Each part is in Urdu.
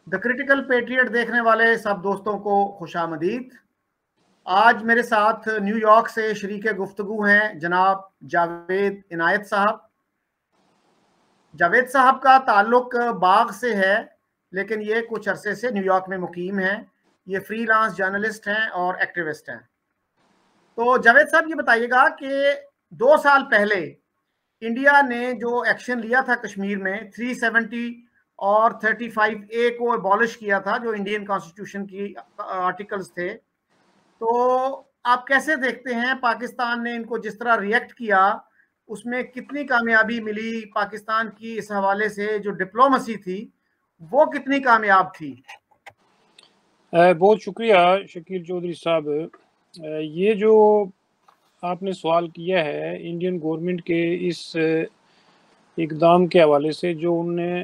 دا کرٹیکل پیٹریٹ دیکھنے والے سب دوستوں کو خوش آمدید۔ آج میرے ساتھ نیو یارک سے شریک گفتگو ہیں جناب جاوید عنایت صاحب۔ جاوید صاحب کا تعلق باغ سے ہے، لیکن یہ کچھ عرصے سے نیو یارک میں مقیم ہیں۔ یہ فری لانس جرنلسٹ ہیں اور ایکٹیوسٹ ہیں۔ تو جاوید صاحب یہ بتائیے گا کہ 2 سال پہلے انڈیا نے جو ایکشن لیا تھا کشمیر میں 370 اور 35A کو ابالش کیا تھا، جو انڈین کانسٹیٹیوشن کی آرٹیکلز تھے، تو آپ کیسے دیکھتے ہیں پاکستان نے ان کو جس طرح ریئیکٹ کیا، اس میں کتنی کامیابی ملی پاکستان کی؟ اس حوالے سے جو ڈپلومسی تھی وہ کتنی کامیاب تھی؟ بہت شکریہ شکیل چودھری صاحب۔ یہ جو آپ نے سوال کیا ہے انڈین گورنمنٹ کے اس اقدام کے حوالے سے، جو انہوں نے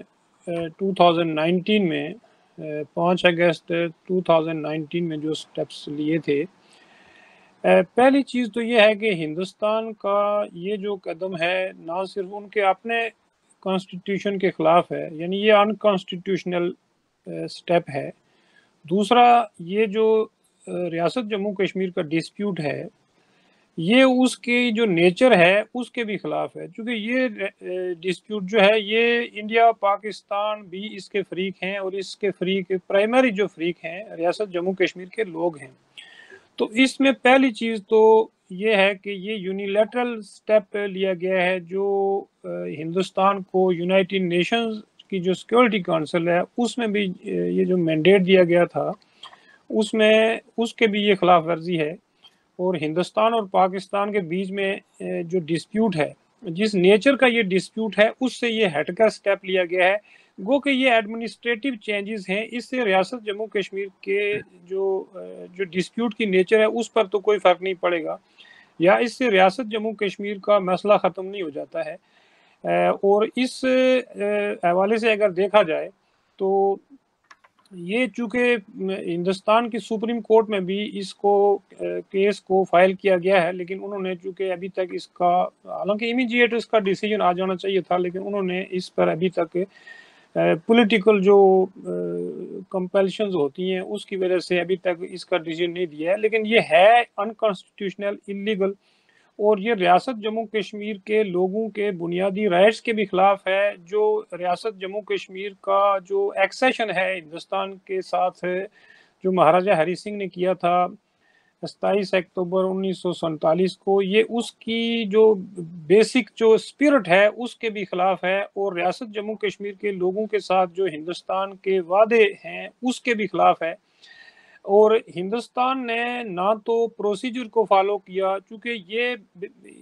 2019 میں 5 اگست 2019 میں جو سٹیپس لیے تھے، پہلی چیز تو یہ ہے کہ ہندوستان کا یہ جو قدم ہے نہ صرف ان کے اپنے کانسٹیٹیوشن کے خلاف ہے، یعنی یہ انکانسٹیٹیوشنل سٹیپ ہے۔ دوسرا، یہ جو ریاست جموں کشمیر کا ڈسپیوٹ ہے، یہ اس کی جو نیچر ہے اس کے بھی خلاف ہے، چونکہ یہ ڈسپیوٹ جو ہے یہ انڈیا پاکستان بھی اس کے فریق ہیں، اور اس کے فریق پرائمری جو فریق ہیں ریاست جموں کشمیر کے لوگ ہیں۔ تو اس میں پہلی چیز تو یہ ہے کہ یہ یونیلیٹرل سٹیپ لیا گیا ہے، جو ہندوستان کو یونائٹڈ نیشنز کی جو سیکورٹی کونسل ہے اس میں بھی یہ جو مینڈیٹ دیا گیا تھا، اس میں اس کے بھی یہ خلاف ورزی ہے۔ اور ہندوستان اور پاکستان کے بیچ میں جو ڈسپیوٹ ہے، جس نیچر کا یہ ڈسپیوٹ ہے، اس سے یہ ہٹ کر سٹیپ لیا گیا ہے۔ گو کہ یہ ایڈمنسٹریٹو چینجز ہیں، اس سے ریاست جموں کشمیر کے جو ڈسپیوٹ کی نیچر ہے اس پر تو کوئی فرق نہیں پڑے گا، یا اس سے ریاست جموں کشمیر کا مسئلہ ختم نہیں ہو جاتا ہے۔ اور اس حوالے سے اگر دیکھا جائے تو یہ چونکہ ہندوستان کی سپریم کورٹ میں بھی اس کو کیس کو فائل کیا گیا ہے، لیکن انہوں نے چونکہ ابھی تک اس کا، حالانکہ امیجیٹ اس کا ڈیسیجن آ جانا چاہیے تھا، لیکن انہوں نے اس پر ابھی تک پولیٹیکل جو کمپلشنز ہوتی ہیں اس کی وجہ سے ابھی تک اس کا ڈیسیجن نہیں دیا ہے۔ لیکن یہ ہے انکانسٹیٹیوشنل، انلیگل، اور یہ ریاست جموں کشمیر کے لوگوں کے بنیادی رائٹس کے بھی خلاف ہے۔ جو ریاست جموں کشمیر کا جو ایکسیشن ہے ہندوستان کے ساتھ، جو مہاراجہ ہری سنگھ نے کیا تھا 27 اکتوبر 1947 کو، یہ اس کی جو بیسک جو اسپرٹ ہے اس کے بھی خلاف ہے، اور ریاست جموں کشمیر کے لوگوں کے ساتھ جو ہندوستان کے وعدے ہیں اس کے بھی خلاف ہے۔ اور ہندوستان نے نہ تو پروسیجر کو فالو کیا، چونکہ یہ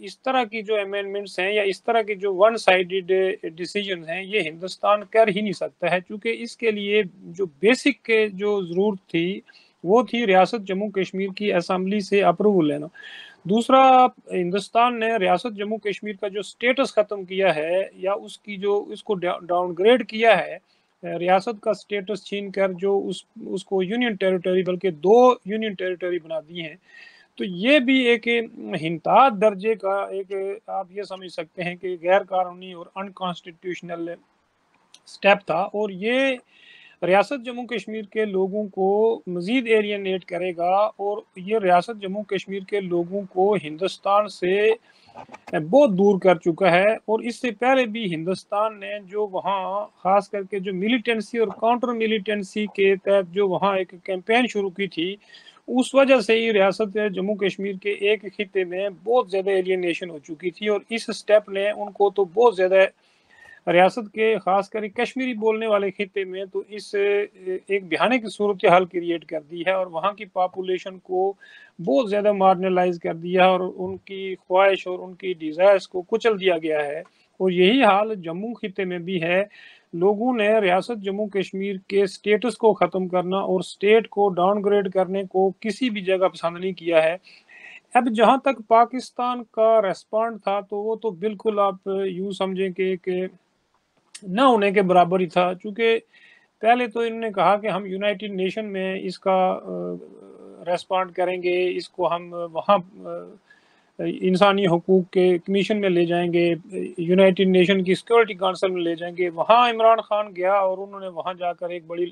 اس طرح کی جو امینڈمنٹس ہیں یا اس طرح کے جو ون سائیڈڈ ڈیسیجنز ہیں یہ ہندوستان کر ہی نہیں سکتا ہے، چونکہ اس کے لیے جو بیسک جو ضرورت تھی وہ تھی ریاست جموں کشمیر کی اسمبلی سے اپروول لینا۔ دوسرا، ہندوستان نے ریاست جموں کشمیر کا جو سٹیٹس ختم کیا ہے، یا اس کو ڈاؤن گریڈ کیا ہے، ریاست کا سٹیٹس چھین کر جو اس کو یونین ٹیریٹری، بلکہ 2 یونین ٹیریٹری بنا دی ہیں، تو یہ بھی ایک انتہا درجے کا ایک، آپ یہ سمجھ سکتے ہیں کہ غیر قانونی اور انکانسٹیٹیوشنل سٹیپ تھا۔ اور یہ ریاست جموں کشمیر کے لوگوں کو مزید ایلینیٹ کرے گا، اور یہ ریاست جموں کشمیر کے لوگوں کو ہندوستان سے بہت دور کر چکا ہے۔ اور اس سے پہلے بھی ہندوستان نے جو وہاں خاص کر کے جو ملیٹنسی اور کاؤنٹر ملیٹنسی کے تحت جو وہاں ایک کیمپین شروع کی تھی، اس وجہ سے ہی ریاست جموں کشمیر کے ایک خطے میں بہت زیادہ ایلینیشن ہو چکی تھی، اور اس سٹیپ نے ان کو تو بہت زیادہ ریاست کے خاص کر کشمیری بولنے والے خطے میں تو اس ایک بہانے کی صورتحال کریٹ کر دی ہے، اور وہاں کی پاپولیشن کو بہت زیادہ مارجنلائز کر دیا ہے، اور ان کی خواہش اور ان کی ڈیزائرز کو کچل دیا گیا ہے۔ اور یہی حال جموں خطے میں بھی ہے۔ لوگوں نے ریاست جموں کشمیر کے سٹیٹس کو ختم کرنا اور سٹیٹ کو ڈاؤن گریڈ کرنے کو کسی بھی جگہ پسند نہیں کیا ہے۔ اب جہاں تک پاکستان کا ریسپانڈ تھا تو وہ تو بالکل آپ یوں سمجھیں کہ نہ ہونے کے برابر ہی تھا، چونکہ پہلے تو انہوں نے کہا کہ ہم یونائٹڈ نیشن میں اس کا ریسپانڈ کریں گے، اس کو ہم وہاں انسانی حقوق کے کمیشن میں لے جائیں گے، یونائٹڈ نیشن کی سیکورٹی کونسل میں لے جائیں گے۔ وہاں عمران خان گیا اور انہوں نے وہاں جا کر ایک بڑی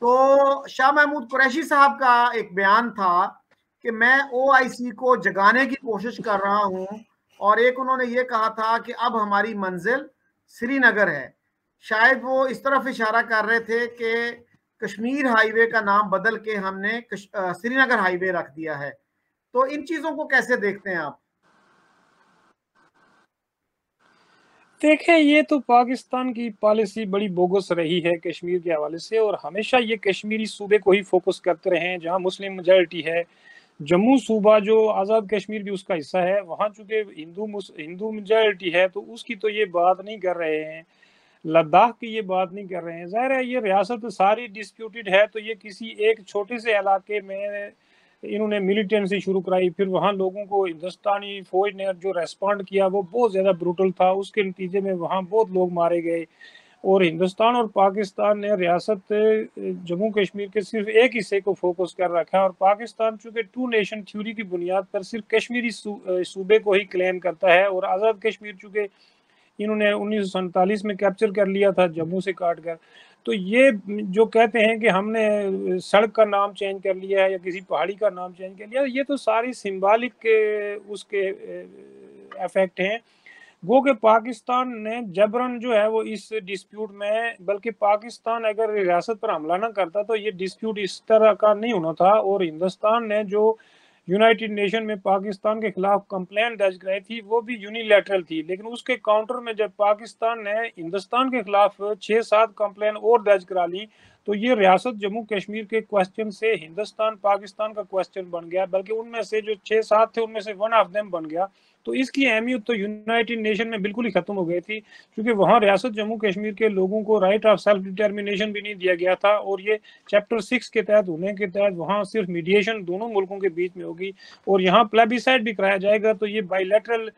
تو شاہ محمود قریشی صاحب کا ایک بیان تھا کہ میں OIC کو جگانے کی کوشش کر رہا ہوں، اور ایک انہوں نے یہ کہا تھا کہ اب ہماری منزل سری نگر ہے. شاید وہ اس طرف اشارہ کر رہے تھے کہ کشمیر ہائی وے کا نام بدل کے ہم نے سری نگر ہائی وے رکھ دیا ہے. تو ان چیزوں کو کیسے دیکھتے ہیں آپ؟ دیکھیں، یہ تو پاکستان کی پالیسی بڑی بوگس رہی ہے کشمیر کے حوالے سے، اور ہمیشہ یہ کشمیری صوبے کو ہی فوکس کرتے رہے ہیں جہاں مسلم میجارٹی ہے. جموں صوبہ جو آزاد کشمیر بھی اس کا حصہ ہے، وہاں چونکہ ہندو میجارٹی ہے تو اس کی تو یہ بات نہیں کر رہے ہیں. لداخ کی یہ بات نہیں کر رہے ہیں. ظاہر ہے یہ ریاست ساری ڈسپیوٹڈ ہے، تو یہ کسی ایک چھوٹے سے علاقے میں انہوں نے ملیٹنسی شروع کرائی. پھر وہاں لوگوں کو ہندوستانی فوج نے جو ریسپونڈ کیا وہ بہت زیادہ بروٹل تھا. اس کے نتیجے میں وہاں بہت لوگ مارے گئے، اور ہندوستان اور پاکستان نے ریاست جموں کشمیر کے صرف ایک حصے کو فوکس کر رکھا ہے، اور پاکستان چونکہ ٹو نیشن تھیوری کی بنیاد پر صرف کشمیری صوبے کو ہی کلیم کرتا ہے. اور آزاد کشمیر چونکہ انہوں نے 1947 میں کیپچر کر لیا تھا جموں سے کاٹ کر، تو یہ جو کہتے ہیں کہ ہم نے سڑک کا نام چینج کر لیا ہے یا کسی پہاڑی کا نام چینج کر لیا، یہ تو ساری سمبالک اس کے ایفیکٹ ہیں. گو کہ پاکستان نے جبرن جو ہے وہ اس ڈسپیوٹ میں، بلکہ پاکستان اگر ریاست پر حملہ نہ کرتا تو یہ ڈسپیوٹ اس طرح کا نہیں ہونا تھا. اور ہندوستان نے جو یونائٹڈ نیشن میں پاکستان کے خلاف کمپلین درج کرائی تھی وہ بھی یونیلیٹرل تھی، لیکن اس کے کاؤنٹر میں جب پاکستان نے ہندوستان کے خلاف 6-7 کمپلین اور درج کرا لی تو یہ ریاست جموں کشمیر کے کوسچن سے ہندوستان پاکستان کا کوسچن بن گیا، بلکہ ان میں سے جو 6-7 تھے ان میں سے ون آف دیم بن گیا. تو اس کی اہمیت تو یونائٹڈ نیشن میں بالکل ہی ختم ہو گئی تھی، کیونکہ وہاں ریاست جموں کشمیر کے لوگوں کو رائٹ آف سیلف ڈٹرمنیشن بھی نہیں دیا گیا تھا. اور یہ چیپٹر 6 کے تحت ہونے کے تحت وہاں صرف میڈیشن دونوں ملکوں کے بیچ میں ہوگی، اور یہاں پلیبیسائٹ بھی کرایا جائے گا تو یہ بائی لیٹرل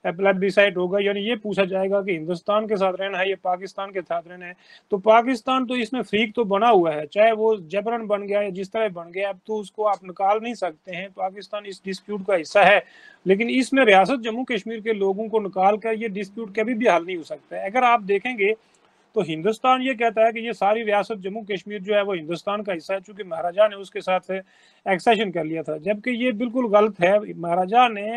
پلیبیسائٹ ہوگا، یعنی یہ پوچھا جائے گا کہ ہندوستان کے ساتھ رہنا ہے یا پاکستان کے ساتھ رہنا ہے. تو پاکستان تو اس میں فریق تو بنا ہوا ہے، چاہے وہ جبرن بن گیا یا جس طرح بن گیا، اب تو اس کو آپ نکال نہیں سکتے ہیں. پاکستان اس ڈسپیوٹ کا حصہ ہے، لیکن اس میں ریاست جموں کشمیر کے لوگوں کو نکال کر یہ ڈسپیوٹ کبھی بھی حل نہیں ہو سکتا ہے. اگر آپ دیکھیں گے تو ہندوستان یہ کہتا ہے کہ یہ ساری ریاست جموں کشمیر جو ہے وہ ہندوستان کا حصہ ہے، چونکہ مہاراجا نے اس کے ساتھ ایکسیشن کر لیا تھا، جبکہ یہ بالکل غلط ہے. مہاراجا نے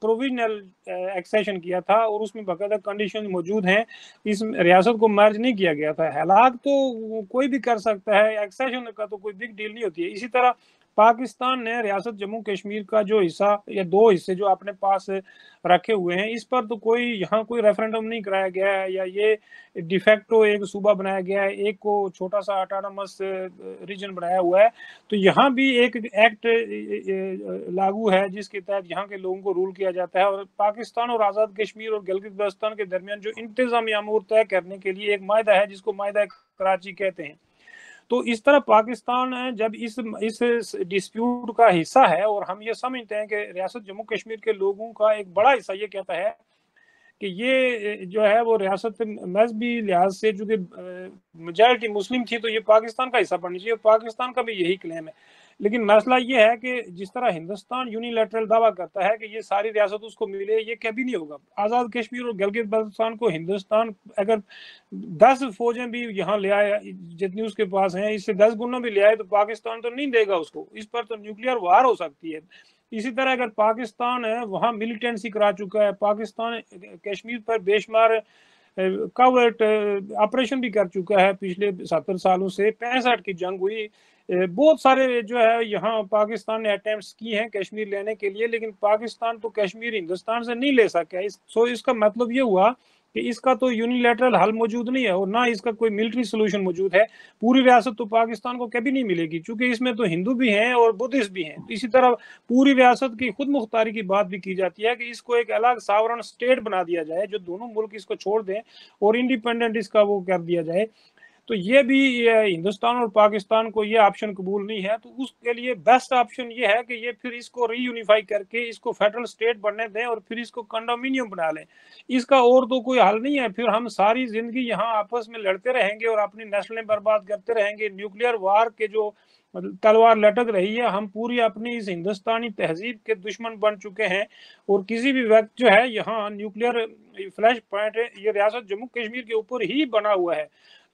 پروویژنل ایکسیشن کیا تھا اور اس میں باقاعدہ کنڈیشن موجود ہیں، اس ریاست کو مرج نہیں کیا گیا تھا. ہلاک تو کوئی بھی کر سکتا ہے، ایکسیشن کا تو کوئی بگ ڈیل نہیں ہوتی ہے. اسی طرح پاکستان نے ریاست جموں کشمیر کا جو حصہ یا 2 حصے جو اپنے پاس رکھے ہوئے ہیں، اس پر تو یہاں کوئی ریفرنڈم نہیں کرایا گیا ہے یا یہ ڈیفیکٹو ایک صوبہ بنایا گیا ہے، ایک کو چھوٹا سا آٹونومس ریجن بنایا ہوا ہے. تو یہاں بھی ایک ایکٹ لاگو ہے جس کے تحت یہاں کے لوگوں کو رول کیا جاتا ہے. اور پاکستان اور آزاد کشمیر اور گلگت بلتستان کے درمیان جو انتظامی امور طے کرنے کے لیے ایک معاہدہ ہے جس کو معاہدہ کراچی کہتے ہیں. تو اس طرح پاکستان جب اس ڈسپیوٹ کا حصہ ہے، اور ہم یہ سمجھتے ہیں کہ ریاست جموں کشمیر کے لوگوں کا ایک بڑا حصہ یہ کہتا ہے کہ یہ جو ہے وہ ریاست مذہبی لحاظ سے چونکہ میجارٹی مسلم تھی تو یہ پاکستان کا حصہ بننی چاہیے، پاکستان کا بھی یہی کلیم ہے. لیکن مسئلہ یہ ہے کہ جس طرح ہندوستان یونیلیٹرل دعویٰ کرتا ہے کہ یہ ساری ریاست اس کو ملے، یہ کبھی نہیں ہوگا. آزاد کشمیر اور گلگت بلتستان کو ہندوستان اگر 10 فوجیں بھی یہاں لے آئے جتنی اس کے پاس ہیں، اس سے 10 گنا بھی لے آئے تو پاکستان تو نہیں دے گا اس کو، اس پر تو نیوکلیئر وار ہو سکتی ہے. اسی طرح اگر پاکستان ہے وہاں ملیٹنسی کرا چکا ہے، پاکستان کشمیر پر بے شمار کاورٹ آپریشن بھی کر چکا ہے پچھلے 70 سالوں سے. 65 کی جنگ ہوئی، بہت سارے جو ہے یہاں پاکستان نے اٹیمپٹس کی ہیں کشمیر لینے کے لیے، لیکن پاکستان تو کشمیر ہندوستان سے نہیں لے سکا. اس کا مطلب یہ ہوا کہ اس کا تو یونیلیٹرل حل موجود نہیں ہے اور نہ اس کا کوئی ملٹری سولوشن موجود ہے. پوری ریاست تو پاکستان کو کبھی نہیں ملے گی، چونکہ اس میں تو ہندو بھی ہیں اور بدھسٹ بھی ہیں. اسی طرح پوری ریاست کی خود مختاری کی بات بھی کی جاتی ہے کہ اس کو ایک الگ ساورن اسٹیٹ بنا دیا جائے، جو دونوں ملک اس کو چھوڑ دیں اور انڈیپینڈنٹ اس کا وہ کر دیا جائے. تو یہ بھی ہندوستان اور پاکستان کو یہ آپشن قبول نہیں ہے. تو اس کے لیے بیسٹ آپشن یہ ہے کہ یہ پھر اس کو ری یونیفائی کر کے اس کو فیڈرل اسٹیٹ بننے دیں اور پھر اس کو کنڈومینیم بنا لیں. اس کا اور تو کوئی حل نہیں ہے. پھر ہم ساری زندگی یہاں آپس میں لڑتے رہیں گے اور اپنی نسلیں برباد کرتے رہیں گے. نیوکلیئر وار کے جو تلوار لٹک رہی ہے، ہم پوری اپنی اس ہندوستانی تہذیب کے دشمن بن چکے ہیں، اور کسی بھی وقت جو ہے یہاں نیوکلیئر فلیش پوائنٹ یہ ریاست جموں کشمیر کے اوپر ہی بنا ہوا ہے.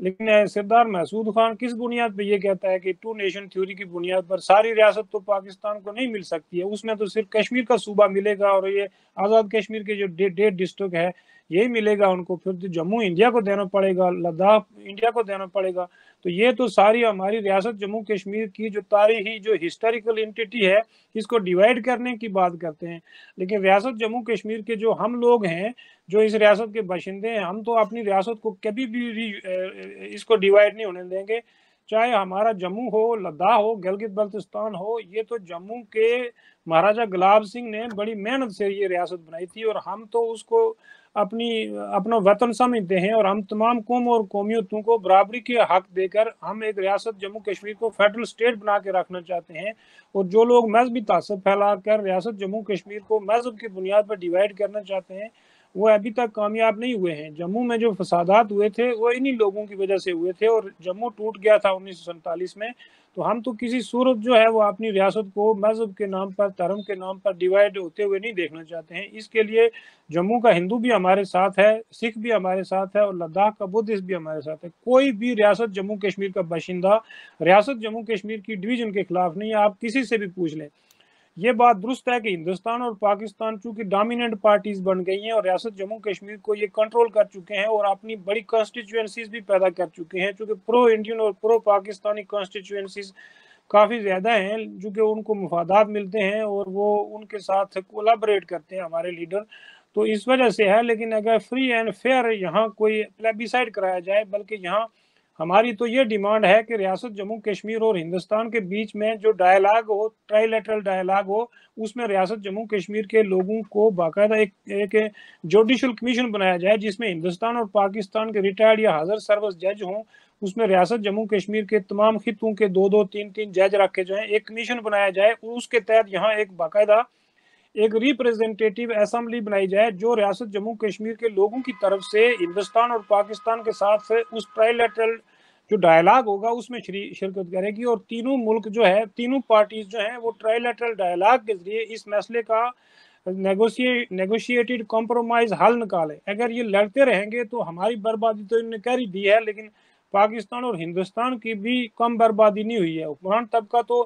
لیکن سردار محسود خان کس بنیاد پہ یہ کہتا ہے کہ ٹو نیشن تھیوری کی بنیاد پر ساری ریاست تو پاکستان کو نہیں مل سکتی ہے، اس میں تو صرف کشمیر کا صوبہ ملے گا اور یہ آزاد کشمیر کے جو 1.5 ڈسٹرکٹ ہے یہی ملے گا ان کو، پھر تو جموں انڈیا کو دینا پڑے گا، لداخ انڈیا کو دینا پڑے گا۔ تو یہ تو ساری ہماری ریاست جموں کشمیر کی جو تاریخی جو ہسٹوریکل انٹیٹی ہے اس کو ڈیوائیڈ کرنے کی بات کرتے ہیں، لیکن ریاست جموں کشمیر کے جو ہم لوگ ہیں جو اس ریاست کے باشندے ہیں، ہم تو اپنی ریاست کو کبھی بھی اس کو ڈیوائیڈ نہیں ہونے دیں گے، چاہے ہمارا جموں ہو، لداخ ہو، گلگت بلتستان ہو۔ یہ تو جموں کے مہاراجہ گلاب سنگھ نے بڑی محنت سے یہ ریاست بنائی تھی اور ہم تو اس کو اپنا وطن سمجھتے ہیں، اور ہم تمام قوموں اور قومیتوں کو برابری کے حق دے کر ہم ایک ریاست جموں کشمیر کو فیڈرل اسٹیٹ بنا کے رکھنا چاہتے ہیں۔ اور جو لوگ مذہبی تعصب پھیلا کر ریاست جموں کشمیر کو مذہب کی بنیاد پر ڈیوائیڈ کرنا چاہتے ہیں وہ ابھی تک کامیاب نہیں ہوئے ہیں۔ جموں میں جو فسادات ہوئے تھے وہ انہی لوگوں کی وجہ سے ہوئے تھے، اور جموں ٹوٹ گیا تھا 1947 میں۔ تو ہم تو کسی صورت جو ہے وہ اپنی ریاست کو مذہب کے نام پر، دھرم کے نام پر ڈیوائیڈ ہوتے ہوئے نہیں دیکھنا چاہتے ہیں۔ اس کے لیے جموں کا ہندو بھی ہمارے ساتھ ہے، سکھ بھی ہمارے ساتھ ہے، اور لداخ کا بدھسٹ بھی ہمارے ساتھ ہے۔ کوئی بھی ریاست جموں کشمیر کا باشندہ ریاست جموں کشمیر کی ڈویژن کے خلاف نہیں ہے، آپ کسی سے بھی پوچھ لیں۔ یہ بات درست ہے کہ ہندوستان اور پاکستان چونکہ ڈومیننٹ پارٹیز بن گئی ہیں اور ریاست جموں کشمیر کو یہ کنٹرول کر چکے ہیں اور اپنی بڑی کانسٹیچوئنسیز بھی پیدا کر چکے ہیں، چونکہ پرو انڈین اور پرو پاکستانی کانسٹیچوئنسیز کافی زیادہ ہیں، جو کہ ان کو مفادات ملتے ہیں اور وہ ان کے ساتھ کولابریٹ کرتے ہیں ہمارے لیڈر، تو اس وجہ سے ہے۔ لیکن اگر فری اینڈ فیئر یہاں کوئی پلیبیسائڈ کرایا جائے، بلکہ یہاں ہماری تو یہ ڈیمانڈ ہے کہ ریاست جموں کشمیر اور ہندوستان کے بیچ میں جو ڈائلاگ ہو، ٹرائی لیٹرل ڈائلاگ ہو، اس میں ریاست جموں کشمیر کے لوگوں کو باقاعدہ ایک جوڈیشل کمیشن بنایا جائے جس میں ہندوستان اور پاکستان کے ریٹائرڈ یا حاضر سروس جج ہوں، اس میں ریاست جموں کشمیر کے تمام خطوں کے 2-2 3-3 جج رکھے جائیں، ایک کمیشن بنایا جائے، اور اس کے تحت یہاں ایک باقاعدہ ایک ریپریزنٹیٹیو اسمبلی بنائی جائے جو ریاست جموں کشمیر کے لوگوں کی طرف سے ہندوستان اور پاکستان کے ساتھ اس ٹرائی لیٹرل جو ڈائلاگ ہوگا اس میں شرکت کرے گی، اور تینوں ملک جو ہے، تینوں پارٹیز جو ہیں وہ ٹرائی لیٹرل ڈائلاگ کے ذریعے اس مسئلے کا نیگوشیٹڈ کمپرومائز حل نکالے۔ اگر یہ لڑتے رہیں گے تو ہماری بربادی تو انہوں نے کر ہی دی ہے، لیکن پاکستان اور ہندوستان کی بھی کم بربادی نہیں ہوئی ہے۔ حکمران طبقہ تو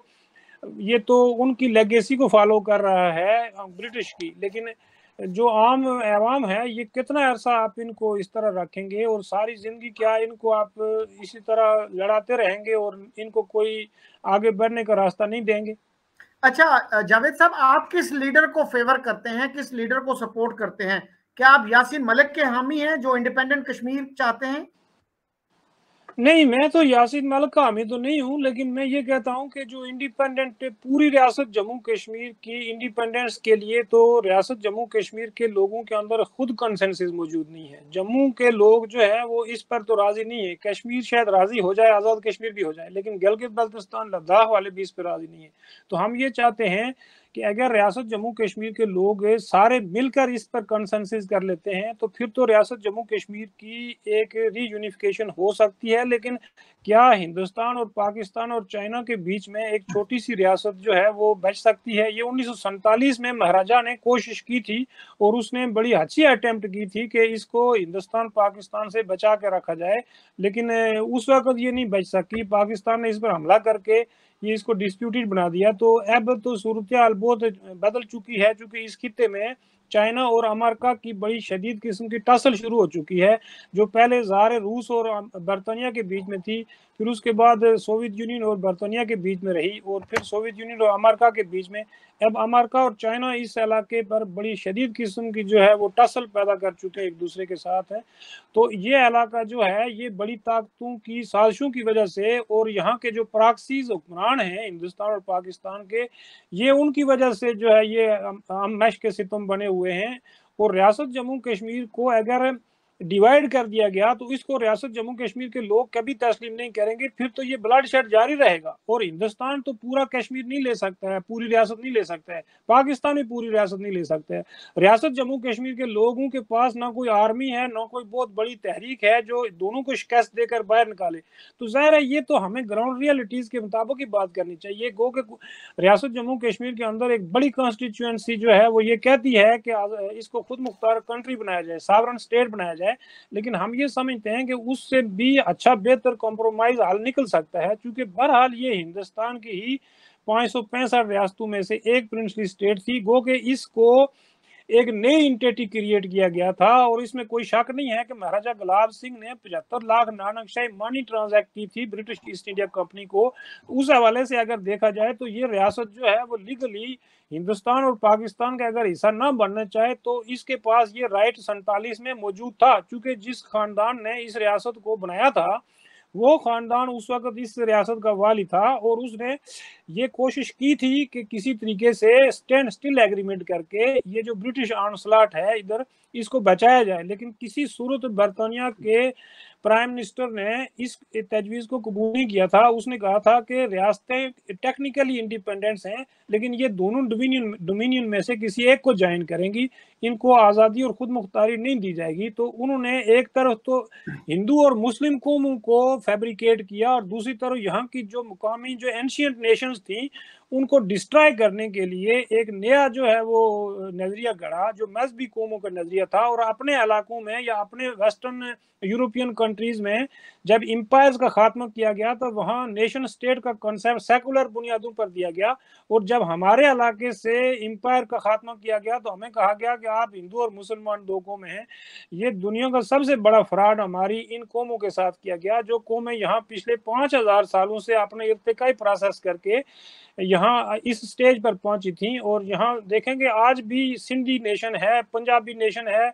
یہ تو ان کی لیگیسی کو فالو کر رہا ہے برٹش کی، لیکن جو عام عوام ہے یہ کتنا عرصہ آپ ان کو اس طرح رکھیں گے، اور ساری زندگی کیا ان کو آپ اسی طرح لڑاتے رہیں گے اور ان کو کوئی آگے بڑھنے کا راستہ نہیں دیں گے؟ اچھا جاوید صاحب، آپ کس لیڈر کو فیور کرتے ہیں، کس لیڈر کو سپورٹ کرتے ہیں؟ کیا آپ یاسین ملک کے حامی ہیں جو انڈیپینڈنٹ کشمیر چاہتے ہیں؟ نہیں، میں تو یاسین ملک کا حامی تو نہیں ہوں، لیکن میں یہ کہتا ہوں کہ جو انڈیپینڈنٹ پوری ریاست جموں کشمیر کی انڈیپینڈنس کے لیے تو ریاست جموں کشمیر کے لوگوں کے اندر خود کنسنسس موجود نہیں ہے۔ جموں کے لوگ جو ہے وہ اس پر تو راضی نہیں ہے، کشمیر شاید راضی ہو جائے، آزاد کشمیر بھی ہو جائے، لیکن گلگت بلتستان، لداخ والے بھی اس پر راضی نہیں ہیں۔ تو ہم یہ چاہتے ہیں کہ اگر ریاست جموں کشمیر کے لوگ سارے مل کر اس پر کنسنسس کر لیتے ہیں تو پھر تو ریاست جموں کشمیر کی ایک ری یونیفیکیشن ہو سکتی ہے، لیکن کیا ہندوستان اور پاکستان اور چائنا کے بیچ میں ایک چھوٹی سی ریاست جو ہے وہ بچ سکتی ہے؟ یہ 1947 میں مہاراجہ نے کوشش کی تھی اور اس نے بڑی اچھی اٹیمپٹ کی تھی کہ اس کو ہندوستان پاکستان سے بچا کے رکھا جائے، لیکن اس وقت یہ نہیں بچ سکی، پاکستان نے اس پر حملہ کر کے یہ اس کو ڈسپیوٹڈ بنا دیا۔ تو اب تو صورتحال بہت بدل چکی ہے، چونکہ اس خطے میں چائنا اور امریکہ کی بڑی شدید قسم کی ٹسل شروع ہو چکی ہے، جو پہلے ظاہر روس اور برطانیہ کے بیچ میں تھی، پھر اس کے بعد سوویت یونین اور برطانیہ کے بیچ میں رہی، اور پھر سوویت یونین اور امریکہ کے بیچ میں۔ اب امریکہ اور چائنا اس علاقے پر بڑی شدید قسم کی جو ہے وہ ٹسل پیدا کر چکے ہیں ایک دوسرے کے ساتھ ہیں۔ تو یہ علاقہ جو ہے یہ بڑی طاقتوں کی سازشوں کی وجہ سے اور یہاں کے جو پراکسیز حکمران ہیں ہندوستان اور پاکستان کے، یہ ان کی وجہ سے جو ہے یہ ہم مش کے ستم بنے ہوئے ہیں۔ اور ریاست جموں کشمیر کو اگر ڈیوائیڈ کر دیا گیا تو اس کو ریاست جموں کشمیر کے لوگ کبھی تسلیم نہیں کریں گے، پھر تو یہ بلڈ شیڈ جاری رہے گا، اور ہندوستان تو پورا کشمیر نہیں لے سکتا ہے، پوری ریاست نہیں لے سکتا ہے، پاکستان بھی پوری ریاست نہیں لے سکتا ہے۔ ریاست جموں کشمیر کے لوگوں کے پاس نہ کوئی آرمی ہے، نہ کوئی بہت بڑی تحریک ہے جو دونوں کو شکست دے کر باہر نکالے۔ تو ظاہر ہے یہ تو ہمیں گراؤنڈ ریئلٹیز کے مطابق ہی بات کرنی چاہیے۔ گو کہ ریاست جموں کشمیر کے اندر ایک بڑی کانسٹیچوئنسی جو ہے وہ یہ کہتی ہے کہ اس کو خود مختار کنٹری بنایا جائے، ساورن اسٹیٹ بنایا جائے، لیکن ہم یہ سمجھتے ہیں کہ اس سے بھی اچھا بہتر کمپرومائز حل نکل سکتا ہے، چونکہ بہرحال یہ ہندوستان کی ہی 565 ریاستوں میں سے ایک پرنسلی اسٹیٹ تھی، گو کہ اس کو ایک نئی انٹیٹی کریٹ کیا گیا تھا، اور اس میں کوئی شک نہیں ہے کہ مہاراجہ گلاب سنگھ نے 75 لاکھ نانک شاہی مانی ٹرانزیکٹ کی تھی برٹش ایسٹ انڈیا کمپنی کو۔ اس حوالے سے اگر دیکھا جائے تو یہ ریاست جو ہے وہ لیگلی ہندوستان اور پاکستان کا اگر حصہ نہ بننا چاہے تو اس کے پاس یہ رائٹ 47 میں موجود تھا، چونکہ جس خاندان نے اس ریاست کو بنایا تھا وہ خاندان اس وقت اس ریاست کا والی تھا، اور اس نے یہ کوشش کی تھی کہ کسی طریقے سے اسٹینڈ سٹل ایگریمنٹ کر کے یہ جو برٹش آنسلاٹ ہے ادھر اس کو بچایا جائے، لیکن کسی صورت برطانیہ کے پرائم منسٹر نے اس تجویز کو قبول نہیں کیا تھا۔ اس نے کہا تھا کہ ریاستیں ٹیکنیکلی انڈیپینڈنس ہیں لیکن یہ دونوں ڈومینین میں سے کسی ایک کو جوائن کریں گی، ان کو آزادی اور خود مختاری نہیں دی جائے گی۔ تو انہوں نے ایک طرف تو ہندو اور مسلم قوموں کو فیبریکیٹ کیا، اور دوسری طرف یہاں کی جو مقامی جو اینشینٹ نیشنز تھیں ان کو ڈسٹرائے کرنے کے لیے ایک نیا جو ہے وہ نظریہ گڑھا جو مذہبی قوموں کا نظریہ تھا، اور اپنے علاقوں میں یا اپنے ویسٹرن یورپین کنٹریز میں جب امپائرز کا خاتمہ کیا گیا تو وہاں نیشن اسٹیٹ کا کنسیپٹ سیکولر بنیادوں پر دیا گیا، اور جب ہمارے علاقے سے امپائر کا خاتمہ کیا گیا تو ہمیں کہا گیا کہ آپ ہندو اور مسلمان دو قومیں ہیں۔ یہ دنیا کا سب سے بڑا فراڈ ہماری ان قوموں کے ساتھ کیا گیا، جو قومیں یہاں پچھلے 5000 سالوں سے اپنے ارتقائی پروسیس کر کے یہاں اس سٹیج پر پہنچی تھیں۔ اور یہاں دیکھیں گے آج بھی سندھی نیشن ہے، پنجابی نیشن ہے،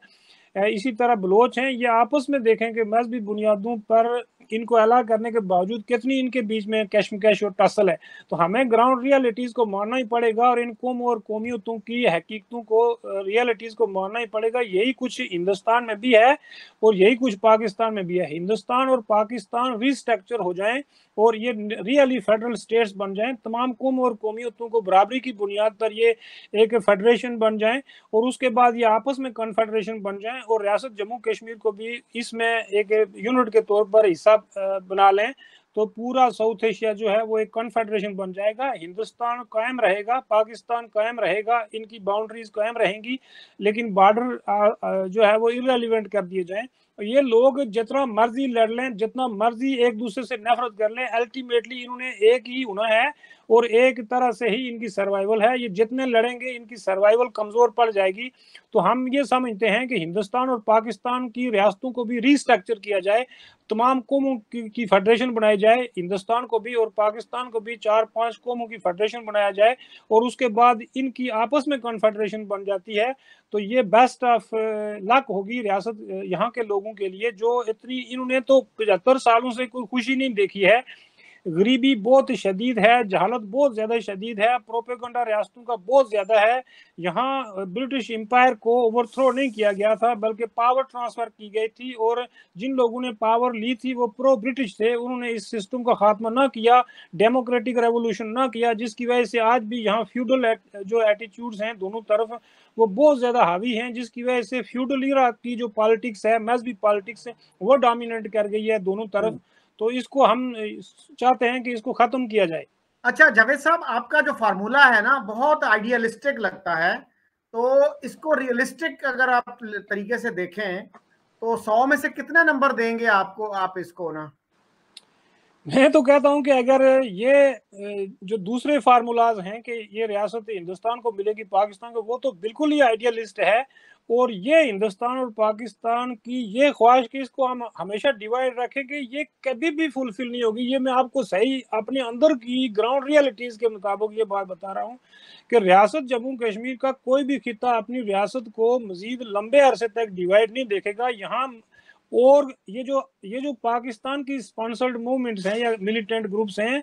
اسی طرح بلوچ ہیں، یہ آپس میں دیکھیں کہ مذہبی بنیادوں پر ان کو الگ کرنے کے باوجود کتنی ان کے بیچ میں کشمکش اور ٹسل ہے۔ تو ہمیں گراؤنڈ ریالٹیز کو ماننا ہی پڑے گا، اور ان قوموں اور قومیتوں کی حقیقتوں کو ریالٹیز کو ماننا ہی پڑے گا۔ یہی کچھ ہندوستان میں بھی ہے اور یہی کچھ پاکستان میں بھی ہے۔ ہندوستان اور پاکستان ری اسٹرکچر ہو جائیں اور یہ ریئلی فیڈرل سٹیٹس بن جائیں، تمام قوموں اور قومیتوں کو برابری کی بنیاد پر یہ ایک فیڈریشن بن جائیں، اور اس کے بعد یہ آپس میں کنفیڈریشن بن جائیں، اور ریاست جموں کشمیر کو بھی اس میں ایک یونٹ کے طور پر حصہ بنا لیں، تو پورا ساؤتھ ایشیا جو ہے وہ ایک کنفیڈریشن بن جائے گا۔ ہندوستان قائم رہے گا، پاکستان قائم رہے گا، ان کی باؤنڈریز قائم رہیں گی، لیکن بارڈر جو ہے وہ ارریلیونٹ کر دیے جائیں۔ یہ لوگ جتنا مرضی لڑ لیں، جتنا مرضی ایک دوسرے سے نفرت کر لیں، الٹیمیٹلی انہوں نے ایک ہی ہونا ہے اور ایک طرح سے ہی ان کی سروائیول ہے۔ یہ جتنے لڑیں گے ان کی سروائیول کمزور پڑ جائے گی۔ تو ہم یہ سمجھتے ہیں کہ ہندوستان اور پاکستان کی ریاستوں کو بھی ری اسٹرکچر کیا جائے، تمام قوموں کی فیڈریشن بنائی جائے، ہندوستان کو بھی اور پاکستان کو بھی 4-5 قوموں کی فیڈریشن بنایا جائے، اور اس کے بعد ان کی آپس میں کنفیڈریشن بن جاتی ہے تو یہ بیسٹ آف لک ہوگی ریاست یہاں کے لوگوں کے لیے، جو اتنی انہوں نے تو 75 سالوں سے کوئی خوشی نہیں دیکھی ہے۔ غریبی بہت شدید ہے، جہالت بہت زیادہ شدید ہے، پروپیگنڈا ریاستوں کا بہت زیادہ ہے۔ یہاں برٹش امپائر کو اوور تھرو نہیں کیا گیا تھا بلکہ پاور ٹرانسفر کی گئی تھی، اور جن لوگوں نے پاور لی تھی وہ پرو برٹش تھے، انہوں نے اس سسٹم کا خاتمہ نہ کیا، ڈیموکریٹک ریولوشن نہ کیا، جس کی وجہ سے آج بھی یہاں فیوڈل جو ایٹیچیوڈز ہیں دونوں طرف وہ بہت زیادہ حاوی ہیں، جس کی وجہ سے فیوڈل ایرا کی جو پالیٹکس ہے، مذہبی پالیٹکس ہے، وہ ڈومیننٹ کر گئی ہے دونوں طرف۔ تو اس کو ہم چاہتے ہیں کہ اس کو ختم کیا جائے۔ اچھا جاوید صاحب، آپ کا جو فارمولا ہے نا بہت آئیڈیالسٹک لگتا ہے، تو اس کو ریئلسٹک اگر آپ طریقے سے دیکھیں تو 100 میں سے کتنے نمبر دیں گے آپ اس کو نا؟ میں تو کہتا ہوں کہ اگر یہ جو دوسرے فارمولاز ہیں کہ یہ ریاست ہندوستان کو ملے گی پاکستان کو، وہ تو بالکل ہی آئیڈیالسٹ ہے، اور یہ ہندوستان اور پاکستان کی یہ خواہش کہ اس کو ہم ہمیشہ ڈیوائڈ رکھیں کہ یہ کبھی بھی فلفل نہیں ہوگی۔ یہ میں آپ کو صحیح اپنے اندر کی گراؤنڈ ریالٹیز کے مطابق یہ بات بتا رہا ہوں کہ ریاست جموں کشمیر کا کوئی بھی خطہ اپنی ریاست کو مزید لمبے عرصے تک ڈیوائڈ نہیں دیکھے گا۔ یہاں اور یہ جو پاکستان کی اسپانسرڈ موومنٹس ہیں یا ملیٹنٹ گروپس ہیں،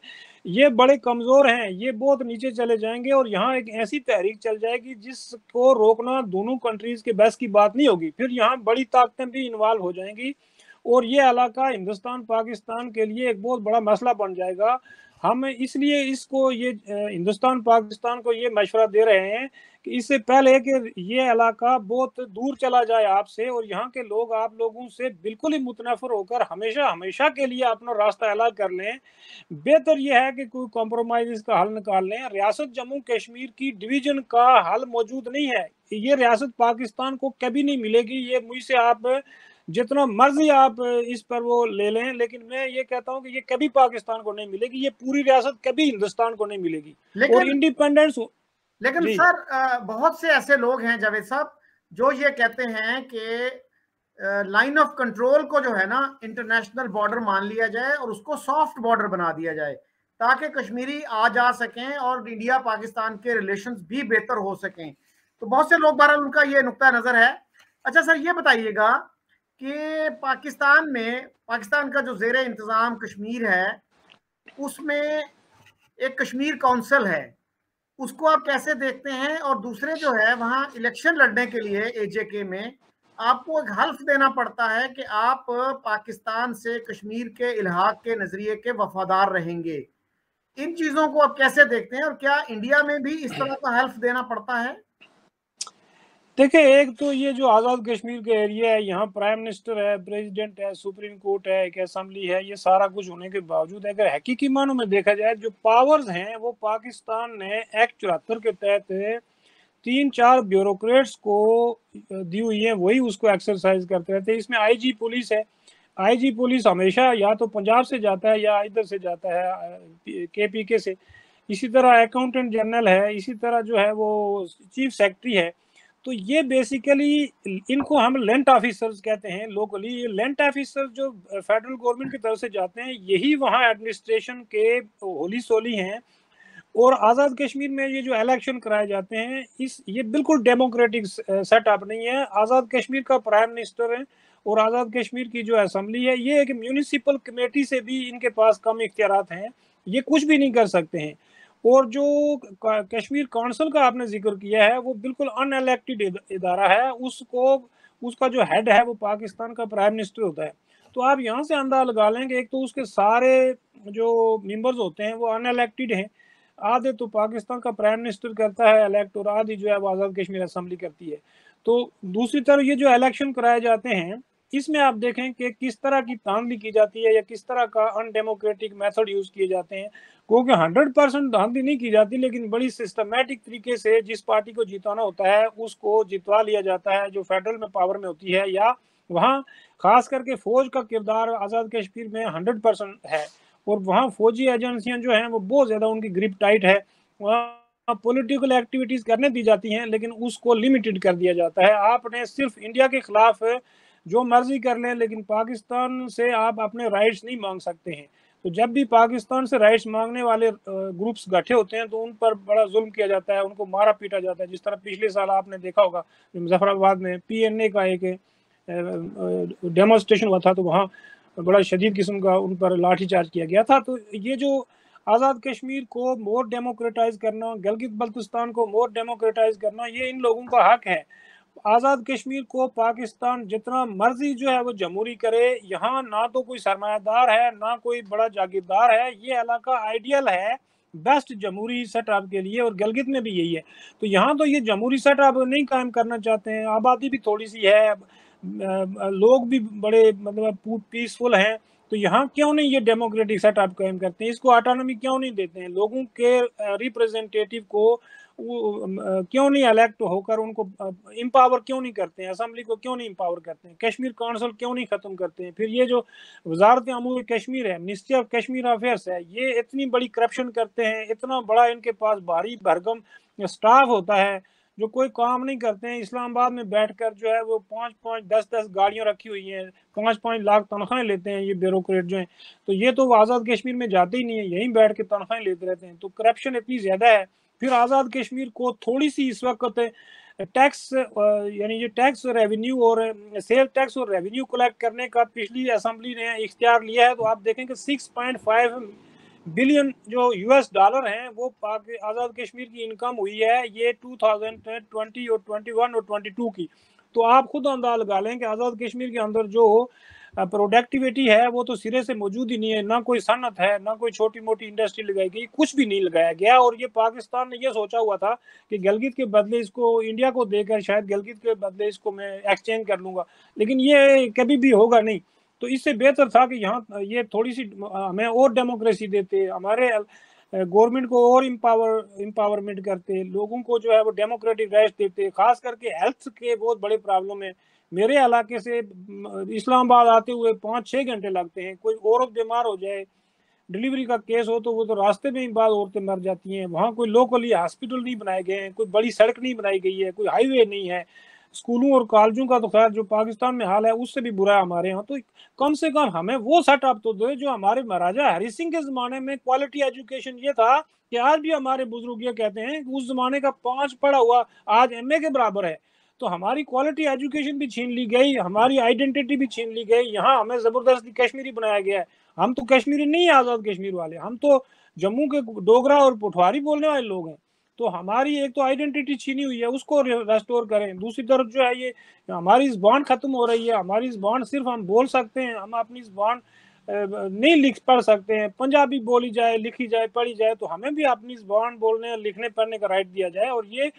یہ بڑے کمزور ہیں، یہ بہت نیچے چلے جائیں گے، اور یہاں ایک ایسی تحریک چل جائے گی جس کو روکنا دونوں کنٹریز کے بس کی بات نہیں ہوگی۔ پھر یہاں بڑی طاقتیں بھی انوالو ہو جائیں گی، اور یہ علاقہ ہندوستان پاکستان کے لیے ایک بہت بڑا مسئلہ بن جائے گا۔ ہم اس لیے اس کو یہ ہندوستان پاکستان کو یہ مشورہ دے رہے ہیں کہ اس سے پہلے کہ یہ علاقہ بہت دور چلا جائے آپ سے اور یہاں کے لوگ آپ لوگوں سے بالکل ہی متنفر ہو کر ہمیشہ کے لیے اپنا راستہ الگ کر لیں، بہتر یہ ہے کہ کوئی کمپرومائز اس کا حل نکال لیں۔ ریاست جموں کشمیر کی ڈویژن کا حل موجود نہیں ہے، یہ ریاست پاکستان کو کبھی نہیں ملے گی۔ یہ مجھ سے آپ جتنا مرضی آپ اس پر وہ لے لیں، لیکن میں یہ کہتا ہوں کہ یہ کبھی پاکستان کو نہیں ملے گی، یہ پوری ریاست کبھی ہندوستان کو نہیں ملے گی، اور انڈیپینڈنس. لیکن جی سر بہت سے ایسے لوگ ہیں جاوید صاحب جو یہ کہتے ہیں کہ لائن آف کنٹرول کو جو ہے نا انٹرنیشنل بارڈر مان لیا جائے اور اس کو سافٹ بارڈر بنا دیا جائے تاکہ کشمیری آ جا سکیں اور انڈیا پاکستان کے ریلیشنز بھی بہتر ہو سکیں. تو بہت سے لوگ بہرحال ان کا یہ نقطہ نظر ہے. اچھا سر یہ بتائیے گا کہ پاکستان کا جو زیر انتظام کشمیر ہے اس میں ایک کشمیر کونسل ہے، اس کو آپ کیسے دیکھتے ہیں؟ اور دوسرے جو ہے وہاں الیکشن لڑنے کے لیے اے جے کے میں آپ کو ایک حلف دینا پڑتا ہے کہ آپ پاکستان سے کشمیر کے الحاق کے نظریے کے وفادار رہیں گے. ان چیزوں کو آپ کیسے دیکھتے ہیں اور کیا انڈیا میں بھی اس طرح کا حلف دینا پڑتا ہے؟ دیکھیں، ایک تو یہ جو آزاد کشمیر کا ایریا ہے، یہاں پرائم منسٹر ہے، پریزیڈنٹ ہے، سپریم کورٹ ہے، ایک اسمبلی ہے، یہ سارا کچھ ہونے کے باوجود اگر حقیقی معنوں میں دیکھا جائے جو پاورز ہیں وہ پاکستان نے ایکٹ 74 کے تحت 3-4 بیوروکریٹس کو دی ہوئی ہیں، وہی اس کو ایکسرسائز کرتے رہتے ہیں. اس میں آئی جی پولیس ہے، آئی جی پولیس ہمیشہ یا تو پنجاب سے جاتا ہے یا ادھر سے جاتا ہے کے پی کے سے. اسی طرح اکاؤنٹنٹ جنرل ہے، اسی طرح جو ہے وہ چیف سیکرٹری ہے. تو یہ بیسیکلی ان کو ہم لینٹ آفیسرز کہتے ہیں لوکلی. یہ لینٹ آفیسر جو فیڈرل گورنمنٹ کی طرف سے جاتے ہیں یہی وہاں ایڈمنسٹریشن کے ہولی سولی ہیں. اور آزاد کشمیر میں یہ جو الیکشن کرائے جاتے ہیں یہ بالکل ڈیموکریٹک سیٹ اپ نہیں ہے. آزاد کشمیر کا پرائم منسٹر ہے اور آزاد کشمیر کی جو اسمبلی ہے یہ ایک میونسپل کمیٹی سے بھی ان کے پاس کم اختیارات ہیں، یہ کچھ بھی نہیں کر سکتے ہیں. اور جو کشمیر کونسل کا آپ نے ذکر کیا ہے وہ بالکل ان الیکٹڈ ادارہ ہے، اس کا جو ہیڈ ہے وہ پاکستان کا پرائم منسٹر ہوتا ہے. تو آپ یہاں سے اندازہ لگا لیں کہ ایک تو اس کے سارے جو ممبرز ہوتے ہیں وہ ان الیکٹڈ ہیں، آدھے تو پاکستان کا پرائم منسٹر کرتا ہے الیکٹ اور آدھی جو ہے وہ آزاد کشمیر اسمبلی کرتی ہے. تو دوسری طرف یہ جو الیکشن کرائے جاتے ہیں اس میں آپ دیکھیں کہ کس طرح کی دھاندلی کی جاتی ہے یا کس طرح کا ان ڈیموکریٹک میتھڈ یوز کیے جاتے ہیں. کیونکہ 100% دھاندلی نہیں کی جاتی لیکن بڑی سسٹمیٹک طریقے سے جس پارٹی کو جتانا ہوتا ہے اس کو جتوا لیا جاتا ہے جو فیڈرل میں پاور میں ہوتی ہے، یا وہاں خاص کر کے فوج کا کردار آزاد کشمیر میں 100% ہے. اور وہاں فوجی ایجنسیاں جو ہیں وہ بہت زیادہ ان کی گرپ ٹائٹ ہے. وہاں پولیٹیکل ایکٹیویٹیز کرنے دی جاتی ہیں لیکن اس کو لمیٹڈ کر دیا جاتا ہے. آپ نے صرف انڈیا کے خلاف جو مرضی کر لیں لیکن پاکستان سے آپ اپنے رائٹس نہیں مانگ سکتے ہیں. تو جب بھی پاکستان سے رائٹس مانگنے والے گروپس گٹھے ہوتے ہیں تو ان پر بڑا ظلم کیا جاتا ہے، ان کو مارا پیٹا جاتا ہے. جس طرح پچھلے سال آپ نے دیکھا ہوگا مظفر آباد میں پی این اے کا ایک ڈیمونسٹریشن ہوا تھا تو وہاں بڑا شدید قسم کا ان پر لاٹھی چارج کیا گیا تھا. تو یہ جو آزاد کشمیر کو مور ڈیموکریٹائز کرنا، گلگت بلتستان کو مور ڈیموکریٹائز کرنا، یہ ان لوگوں کا حق ہے. آزاد کشمیر کو پاکستان جتنا مرضی جو ہے وہ جمہوری کرے، یہاں نہ تو کوئی سرمایہ دار ہے نہ کوئی بڑا جاگیردار ہے، یہ علاقہ آئیڈیل ہے بیسٹ جمہوری سیٹ اپ کے لیے، اور گلگت میں بھی یہی ہے. تو یہاں تو یہ جمہوری سیٹ اپ نہیں قائم کرنا چاہتے ہیں، آبادی بھی تھوڑی سی ہے، لوگ بھی بڑے مطلب پیسفل ہیں. تو یہاں کیوں نہیں یہ ڈیموکریٹک سیٹ اپ قائم کرتے ہیں؟ اس کو آٹونومی کیوں نہیں دیتے ہیں؟ لوگوں کے ریپریزنٹیٹیو کو کیوں نہیں الیکٹ ہو کر ان کو امپاور کیوں نہیں کرتے ہیں؟ اسمبلی کو کیوں نہیں امپاور کرتے ہیں؟ کشمیر کونسل کیوں نہیں ختم کرتے ہیں؟ پھر یہ جو وزارت امور کشمیر ہے، منسٹری آف کشمیر افیئرس ہے، یہ اتنی بڑی کرپشن کرتے ہیں، اتنا بڑا ان کے پاس بھاری بھرگم سٹاف ہوتا ہے جو کوئی کام نہیں کرتے ہیں. اسلام آباد میں بیٹھ کر جو ہے وہ 5-10 گاڑیاں رکھی ہوئی ہیں، 5 لاکھ تنخواہیں لیتے ہیں یہ بیوروکریٹ جو ہیں. تو یہ تو آزاد کشمیر میں جاتے ہی نہیں ہیں، یہیں بیٹھ کے تنخواہیں لیتے رہتے ہیں. تو کرپشن اتنی زیادہ ہے. پھر آزاد کشمیر کو تھوڑی سی اس وقت ٹیکس یعنی یہ ٹیکس ریونیو اور سیل ٹیکس اور ریونیو کلیکٹ کرنے کا پچھلی اسمبلی نے اختیار لیا ہے. تو آپ دیکھیں کہ 6.5 بلین جو یو ایس ڈالر ہیں وہ آزاد کشمیر کی انکم ہوئی ہے یہ 2020 اور 21 اور 22 کی. تو آپ خود اندازہ لگا لیں کہ آزاد کشمیر کے اندر جو پروڈکٹیویٹی ہے وہ تو سرے سے موجود ہی نہیں ہے، نہ کوئی صنعت ہے، نہ کوئی چھوٹی موٹی انڈسٹری لگائی گئی، کچھ بھی نہیں لگایا گیا. اور یہ پاکستان نے یہ سوچا ہوا تھا کہ گلگت کے بدلے اس کو انڈیا کو دے کر شاید گلگت کے بدلے اس کو میں ایکسچینج کر لوں گا، لیکن یہ کبھی بھی ہوگا نہیں. تو اس سے بہتر تھا کہ یہاں یہ تھوڑی سی ہمیں اور ڈیموکریسی دیتے، ہمارے گورنمنٹ کو اور امپاورمنٹ کرتے، لوگوں کو جو ہے وہ ڈیموکریٹک رائٹس دیتے. خاص کر کے ہیلتھ کے بہت بڑے پرابلم ہیں، میرے علاقے سے اسلام آباد آتے ہوئے 5-6 گھنٹے لگتے ہیں. کوئی عورت بیمار ہو جائے, ڈلیوری کا کیس ہو, تو وہ تو راستے میں ہی بعض عورتیں مر جاتی ہیں. وہاں کوئی لوکلی ہاسپٹل نہیں بنائے گئے ہیں, کوئی بڑی سڑک نہیں بنائی گئی ہے, کوئی ہائی وے نہیں ہے. اسکولوں اور کالجوں کا تو خیر جو پاکستان میں حال ہے اس سے بھی برا ہے ہمارے یہاں. تو کم سے کم ہمیں وہ سیٹ اپ تو دے جو ہمارے مہاراجہ ہری سنگھ کے زمانے میں کوالٹی ایجوکیشن یہ تھا کہ آج بھی ہمارے بزرگ یہ کہتے ہیں کہ اس زمانے کا 5 پڑھا ہوا آج ایم اے کے برابر ہے. تو ہماری کوالٹی ایجوکیشن بھی چھین لی گئی, ہماری آئیڈینٹی بھی چھین لی گئی. یہاں ہمیں زبردستی کشمیری بنایا گیا ہے. ہم تو کشمیری نہیں, آزاد کشمیر والے, ہم تو جموں کے ڈوگرا اور پٹھواری بولنے والے لوگ ہیں. تو ہماری ایک تو آئیڈینٹی چھینی ہوئی ہے, اس کو ریسٹور کریں. دوسری طرف جو ہے یہ ہماری زبان ختم ہو رہی ہے. ہماری زبان صرف ہم بول سکتے ہیں, ہم اپنی زبان نہیں لکھ پڑھ سکتے ہیں. پنجابی بولی جائے, لکھی جائے, پڑھی جائے, تو ہمیں بھی اپنی زبان بولنے, لکھنے, پڑھنے کا رائٹ دیا جائے. اور یہ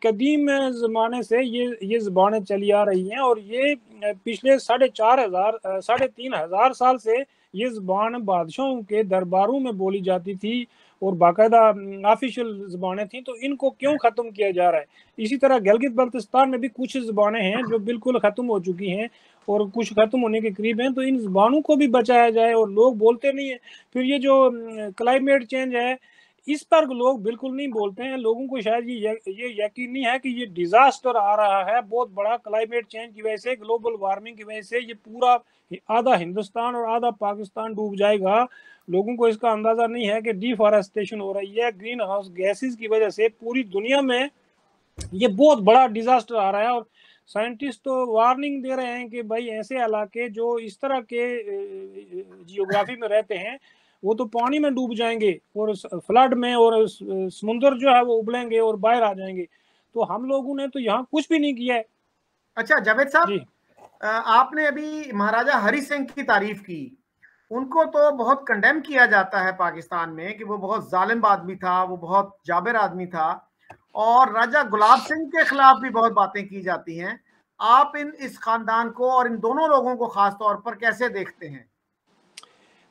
قدیم زمانے سے یہ زبانیں چلی آ رہی ہیں, اور یہ پچھلے 3,500 سال سے یہ زبان بادشاہوں کے درباروں میں بولی جاتی تھی اور باقاعدہ آفیشیل زبانیں تھیں. تو ان کو کیوں ختم کیا جا رہا ہے؟ اسی طرح گلگت بلتستان میں بھی کچھ زبانیں ہیں جو بالکل ختم ہو چکی ہیں اور کچھ ختم ہونے کے قریب ہیں. تو ان زبانوں کو بھی بچایا جائے, اور لوگ بولتے نہیں ہیں. پھر یہ جو کلائمیٹ چینج ہے اس پر لوگ بالکل نہیں بولتے ہیں. لوگوں کو شاید یہ یقین نہیں ہے کہ یہ ڈیزاسٹر آ رہا ہے بہت بڑا, کلائمیٹ چینج کی وجہ سے, گلوبل وارمنگ کی وجہ سے. یہ پورا آدھا ہندوستان اور آدھا پاکستان ڈوب جائے گا. لوگوں کو اس کا اندازہ نہیں ہے کہ ڈیفارسٹیشن ہو رہی ہے, گرین ہاؤس گیسز کی وجہ سے پوری دنیا میں یہ بہت بڑا ڈیزاسٹر آ رہا ہے. اور سائنٹسٹ تو وارننگ دے رہے ہیں کہ بھائی ایسے علاقے جو اس طرح کے جیوگرافی میں رہتے ہیں وہ تو پانی میں ڈوب جائیں گے, اور فلڈ میں, اور سمندر جو ہے وہ ابلیں گے اور باہر آ جائیں گے. تو ہم لوگوں نے تو یہاں کچھ بھی نہیں کیا ہے. اچھا جاوید صاحب, جی آپ نے ابھی مہاراجہ ہری سنگھ کی تعریف کی. ان کو تو بہت کنڈیم کیا جاتا ہے پاکستان میں کہ وہ بہت ظالم آدمی تھا, وہ بہت جابر آدمی تھا, اور راجہ گلاب سنگھ کے خلاف بھی بہت باتیں کی جاتی ہیں. آپ اس خاندان کو اور ان دونوں لوگوں کو خاص طور پر کیسے دیکھتے ہیں؟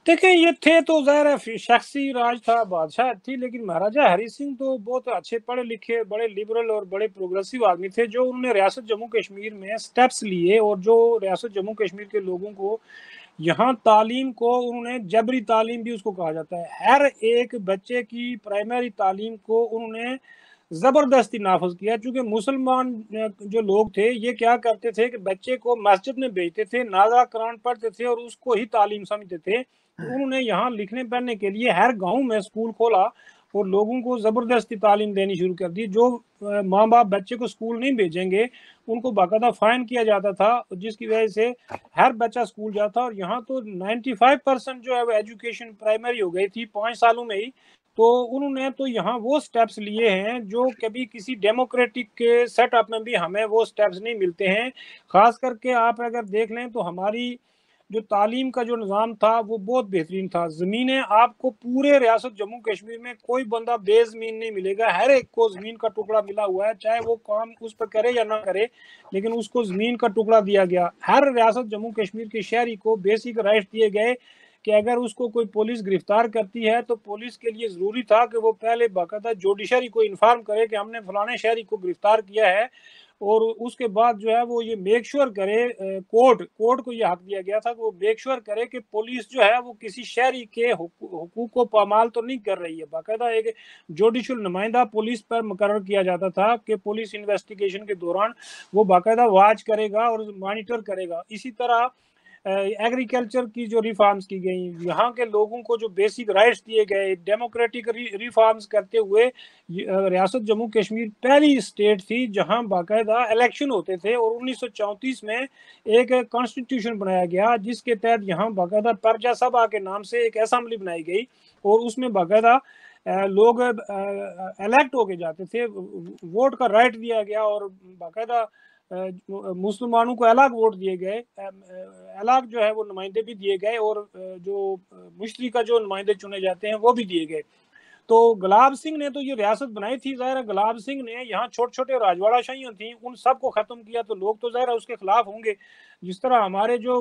دیکھیں, یہ تھے تو ظاہر ہے شخصی راج تھا, بادشاہ تھی, لیکن مہاراجہ ہری سنگھ تو بہت اچھے پڑھے لکھے, بڑے لبرل اور بڑے پروگریسو آدمی تھے. جو انہوں نے ریاست جموں کشمیر میں سٹیپس لیے, اور جو ریاست جموں کشمیر کے لوگوں کو یہاں تعلیم کو انہوں نے جبری تعلیم بھی اس کو کہا جاتا ہے, ہر ایک بچے کی پرائمری تعلیم کو انہوں نے زبردستی نافذ کیا. چونکہ مسلمان جو لوگ تھے یہ کیا کرتے تھے کہ بچے کو مسجد میں بھیجتے تھے, نازا قرآن پڑھتے تھے اور اس کو ہی تعلیم سمجھتے تھے. انہوں نے یہاں لکھنے پڑھنے کے لیے ہر گاؤں میں اسکول کھولا اور لوگوں کو زبردستی تعلیم دینی شروع کر دی. جو ماں باپ بچے کو اسکول نہیں بھیجیں گے ان کو باقاعدہ فائن کیا جاتا تھا, جس کی وجہ سے ہر بچہ اسکول جاتا. اور یہاں تو 95% جو ہے وہ ایجوکیشن پرائمری ہو گئی تھی 5 سالوں میں ہی. تو انہوں نے تو یہاں وہ سٹیپس لیے ہیں جو کبھی کسی ڈیموکریٹک کے سیٹ اپ میں بھی ہمیں وہ سٹیپس نہیں ملتے ہیں. خاص کر کے آپ اگر دیکھ لیں تو ہماری جو تعلیم کا جو نظام تھا وہ بہت بہترین تھا. زمینیں آپ کو پورے ریاست جموں کشمیر میں کوئی بندہ بے زمین نہیں ملے گا, ہر ایک کو زمین کا ٹکڑا ملا ہوا ہے, چاہے وہ کام اس پر کرے یا نہ کرے, لیکن اس کو زمین کا ٹکڑا دیا گیا. ہر ریاست جموں کشمیر کے شہری کو بیسک رائٹ دیے گئے کہ اگر اس کو کوئی پولیس گرفتار کرتی ہے تو پولیس کے لیے ضروری تھا کہ وہ پہلے باقاعدہ جوڈیشری کو انفارم کرے کہ ہم نے فلانے شہری کو گرفتار کیا ہے, اور اس کے بعد جو ہے وہ یہ میک شور کرے, کورٹ کو یہ حق دیا گیا تھا کہ وہ میک شور کرے کہ پولیس جو ہے وہ کسی شہری کے حقوق کو پامال تو نہیں کر رہی ہے. باقاعدہ ایک جوڈیشل نمائندہ پولیس پر مقرر کیا جاتا تھا کہ پولیس انویسٹیگیشن کے دوران وہ باقاعدہ واچ کرے گا اور مانیٹر کرے گا. اسی طرح ایگریکلچر کی جو ریفارمز کی گئی, یہاں کے لوگوں کو جو بیسک رائٹس دیے گئے, ڈیموکریٹک ریفارمز کرتے ہوئے ریاست جموں کشمیر پہلی اسٹیٹ تھی جہاں باقاعدہ الیکشن ہوتے تھے. اور 1934 میں ایک کانسٹیٹیوشن بنایا گیا جس کے تحت یہاں باقاعدہ پرجا سبھا کے نام سے ایک اسمبلی بنائی گئی, اور اس میں باقاعدہ لوگ الیکٹ ہو کے جاتے تھے, ووٹ کا رائٹ دیا گیا, اور باقاعدہ مسلمانوں کو الگ ووٹ دیے گئے, الگ جو ہے وہ نمائندے بھی دیے گئے, اور جو مشترکہ جو نمائندے چنے جاتے ہیں وہ بھی دیے گئے. تو گلاب سنگھ نے تو یہ ریاست بنائی تھی, ظاہر گلاب سنگھ نے یہاں چھوٹے چھوٹے راجواڑہ شاہیاں تھیں ان سب کو ختم کیا, تو لوگ تو ظاہر اس کے خلاف ہوں گے. جس طرح ہمارے جو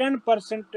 10%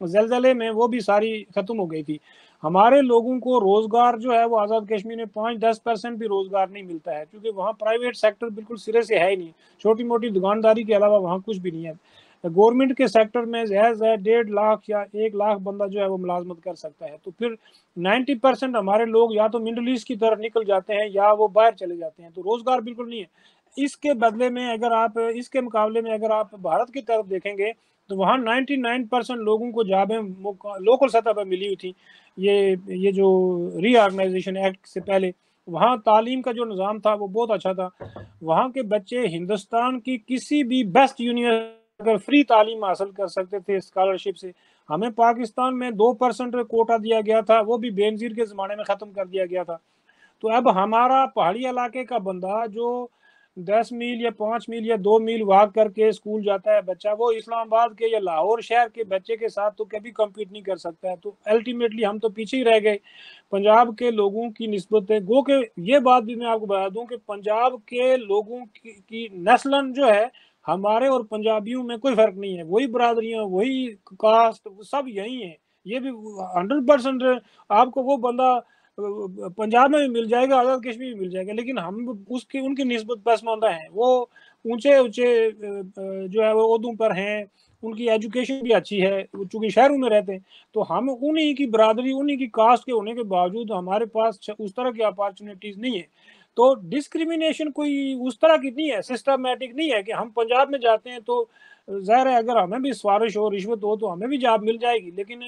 زلزلے میں وہ بھی ساری ختم ہو گئی تھی. ہمارے لوگوں کو روزگار جو ہے وہ آزاد کشمیر میں 5-10% بھی روزگار نہیں ملتا ہے، کیونکہ وہاں پرائیویٹ سیکٹر بالکل سرے سے ہے ہی نہیں. چھوٹی موٹی دکانداری کے علاوہ وہاں کچھ بھی نہیں ہے. گورنمنٹ کے سیکٹر میں زیادہ سے 1.5 لاکھ یا 1 لاکھ بندہ جو ہے وہ ملازمت کر سکتا ہے. تو پھر 90% ہمارے لوگ یا تو مڈل ایسٹ کی طرف نکل جاتے ہیں یا وہ باہر چلے جاتے ہیں. تو روزگار بالکل نہیں ہے. اس کے بدلے میں اگر آپ اس کے مقابلے میں اگر آپ بھارت کی طرف دیکھیں گے تو وہاں 99% لوگوں کو جابیں لوکل سطح پر ملی ہوئی تھی. یہ جو ری آرگنائزیشن ایکٹ سے پہلے وہاں تعلیم کا جو نظام تھا وہ بہت اچھا تھا. وہاں کے بچے ہندوستان کی کسی بھی بیسٹ یونیورسٹی اگر فری تعلیم حاصل کر سکتے تھے اسکالرشپ سے. ہمیں پاکستان میں 2% کوٹا دیا گیا تھا، وہ بھی بے نظیر کے زمانے میں ختم کر دیا گیا تھا. تو اب ہمارا پہاڑی علاقے کا بندہ جو 10 میل یا 5 میل یا 2 میل واک کر کے اسکول جاتا ہے بچہ، وہ اسلام آباد کے یا لاہور شہر کے بچے کے ساتھ تو کبھی کمپیٹ نہیں کر سکتا ہے. تو الٹیمیٹلی ہم تو پیچھے ہی رہ گئے پنجاب کے لوگوں کی نسبت ہے. گو کہ یہ بات بھی میں آپ کو بتا دوں کہ پنجاب کے لوگوں کی نسلاً جو ہے ہمارے اور پنجابیوں میں کوئی فرق نہیں ہے. وہی برادریاں، وہی کاسٹ، سب یہی ہیں. یہ بھی 100% آپ کو وہ بندہ پنجاب میں بھی مل جائے گا، آزاد کشمیر بھی مل جائے گا، لیکن ہم ان کی نسبت پسماندہ ہیں. وہ اونچے جو ہے وہ عہدوں پر ہیں، ان کی ایجوکیشن بھی اچھی ہے چونکہ شہروں میں رہتے ہیں. تو ہم انہی کی برادری، انہی کی کاسٹ کے ہونے کے باوجود ہمارے پاس اس طرح کی اپارچونیٹیز نہیں ہے. تو ڈسکریمنیشن کوئی اس طرح کی نہیں ہے، سسٹمیٹک نہیں ہے کہ ہم پنجاب میں جاتے ہیں تو ظاہر ہے اگر ہمیں بھی سفارش ہو، رشوت ہو تو ہمیں بھی جاب مل جائے گی، لیکن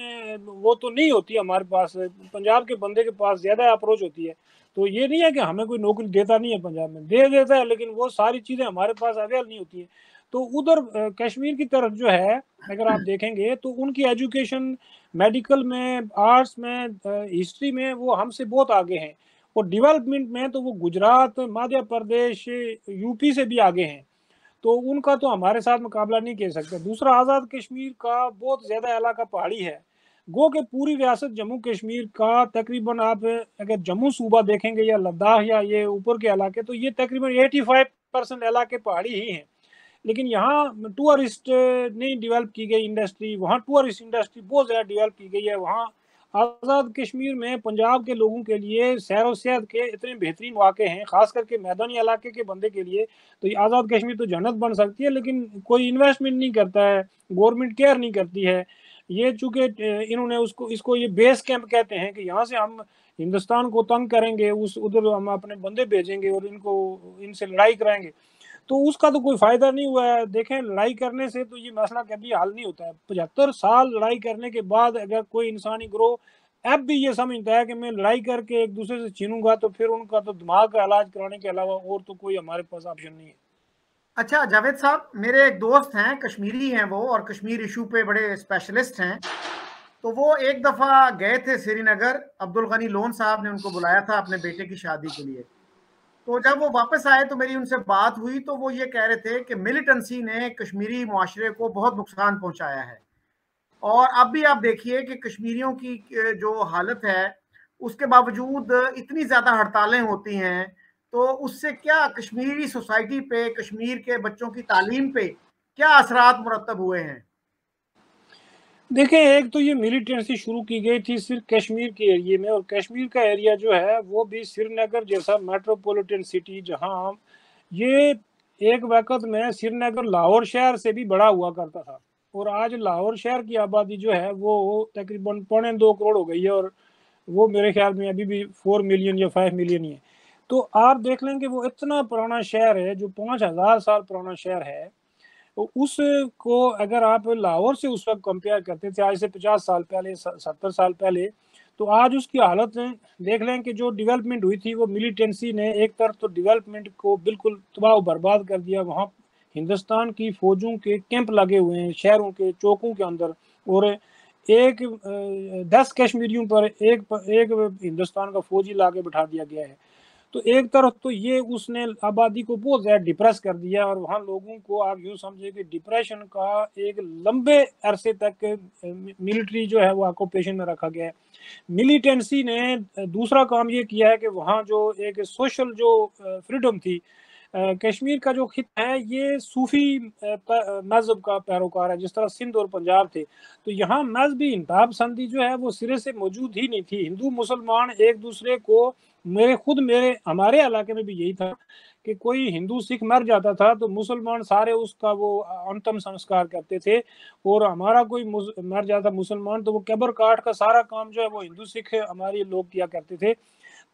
وہ تو نہیں ہوتی ہمارے پاس. پنجاب کے بندے کے پاس زیادہ اپروچ ہوتی ہے. تو یہ نہیں ہے کہ ہمیں کوئی نوکری دیتا نہیں ہے، پنجاب میں دے دیتا ہے، لیکن وہ ساری چیزیں ہمارے پاس اویل نہیں ہوتی ہیں. تو ادھر کشمیر کی طرف جو ہے اگر آپ دیکھیں گے تو ان کی ایجوکیشن میڈیکل میں، آرٹس میں، ہسٹری میں وہ ہم سے بہت آگے ہیں. اور ڈیولپمنٹ میں تو وہ گجرات، مدھیہ پردیش، یو پی سے بھی آگے ہیں. تو ان کا تو ہمارے ساتھ مقابلہ نہیں کر سکتے. دوسرا، آزاد کشمیر کا بہت زیادہ علاقہ پہاڑی ہے. گو کہ پوری ریاست جموں کشمیر کا تقریباً آپ اگر جموں صوبہ دیکھیں گے یا لداخ یا یہ اوپر کے علاقے تو یہ تقریباً 85% علاقے پہاڑی ہی ہیں. لیکن یہاں ٹورسٹ نہیں ڈیولپ کی گئی انڈسٹری، وہاں ٹورسٹ انڈسٹری بہت زیادہ ڈیولپ کی گئی ہے. وہاں آزاد کشمیر میں پنجاب کے لوگوں کے لیے سیر و سیاحت کے اتنے بہترین واقع ہیں، خاص کر کے میدانی علاقے کے بندے کے لیے. تو یہ آزاد کشمیر تو جنت بن سکتی ہے، لیکن کوئی انویسٹمنٹ نہیں کرتا ہے، گورنمنٹ کیئر نہیں کرتی ہے. یہ چونکہ انہوں نے اس کو یہ بیس کیمپ کہتے ہیں کہ یہاں سے ہم ہندوستان کو تنگ کریں گے، ادھر ہم اپنے بندے بھیجیں گے اور ان سے لڑائی کرائیں گے. تو اس کا تو کوئی فائدہ نہیں ہوا ہے. دیکھیں لڑائی کرنے سے تو یہ مسئلہ کبھی حل نہیں ہوتا ہے. 75 سال لڑائی کرنے کے بعد اگر کوئی انسانی گروہ اب بھی یہ سمجھتا ہے کہ میں لڑائی کر کے ایک دوسرے سے چھینوں گا تو پھر ان کا تو دماغ کا علاج کرانے کے علاوہ اور تو کوئی ہمارے پاس آپشن نہیں ہے. اچھا جاوید صاحب، میرے ایک دوست ہیں کشمیری ہیں وہ، اور کشمیر ایشو پہ بڑے اسپیشلسٹ ہیں. تو وہ ایک دفعہ گئے تھے سری نگر، عبدالغنی لون صاحب نے ان کو بلایا تھا اپنے بیٹے کی شادی کے لیے. تو جب وہ واپس آئے تو میری ان سے بات ہوئی تو وہ یہ کہہ رہے تھے کہ ملیٹنسی نے کشمیری معاشرے کو بہت نقصان پہنچایا ہے. اور اب بھی آپ دیکھیے کہ کشمیریوں کی جو حالت ہے اس کے باوجود اتنی زیادہ ہڑتالیں ہوتی ہیں. تو اس سے کیا کشمیری سوسائٹی پہ، کشمیر کے بچوں کی تعلیم پہ کیا اثرات مرتب ہوئے ہیں؟ دیکھیں ایک تو یہ ملیٹنسی شروع کی گئی تھی صرف کشمیر کے ایریے میں، اور کشمیر کا ایریا جو ہے وہ بھی سری نگر جیسا میٹروپولیٹن سٹی، جہاں یہ ایک وقت میں سری نگر لاہور شہر سے بھی بڑا ہوا کرتا تھا. اور آج لاہور شہر کی آبادی جو ہے وہ تقریباً 2.25 کروڑ ہو گئی ہے، اور وہ میرے خیال میں ابھی بھی 4 ملین یا 5 ملین ہی ہے. تو آپ دیکھ لیں کہ وہ اتنا پرانا شہر ہے، جو 5000 سال پرانا شہر ہے. اس کو اگر آپ لاہور سے اس وقت کمپیئر کرتے تھے آج سے 50 سال پہلے، 70 سال پہلے، تو آج اس کی حالت دیکھ لیں کہ جو ڈیولپمنٹ ہوئی تھی وہ ملیٹنسی نے ایک طرف تو ڈیولپمنٹ کو بالکل تباہ و برباد کر دیا. وہاں ہندوستان کی فوجوں کے کیمپ لگے ہوئے ہیں شہروں کے چوکوں کے اندر، اور 10 کشمیریوں پر ایک ہندوستان کا فوجی لا کے بٹھا دیا گیا ہے. تو ایک طرف تو یہ اس نے آبادی کو بہت زیادہ ڈپریس کر دیا، اور وہاں لوگوں کو آپ یوں سمجھے کہ ڈپریشن کا ایک لمبے عرصے تک ملٹری جو ہے وہ آکوپیشن میں رکھا گیا ہے. ملیٹنسی نے دوسرا کام یہ کیا ہے کہ وہاں جو ایک سوشل جو فریڈم تھی، کشمیر کا جو خطہ ہے یہ صوفی مذہب کا پیروکار ہے، جس طرح سندھ اور پنجاب تھے، تو یہاں مذہبی انتہا پسندی جو ہے وہ سرے سے موجود ہی نہیں تھی۔ ہندو مسلمان ایک دوسرے کو، ہمارے علاقے میں بھی یہی تھا کہ کوئی ہندو سکھ مر جاتا تھا تو مسلمان سارے اس کا وہ انتم سنسکار کرتے تھے، اور ہمارا کوئی مر جاتا مسلمان تو وہ قبر کاٹ کا سارا کام جو ہے وہ ہندو سکھ ہمارے لوگ کیا کرتے تھے۔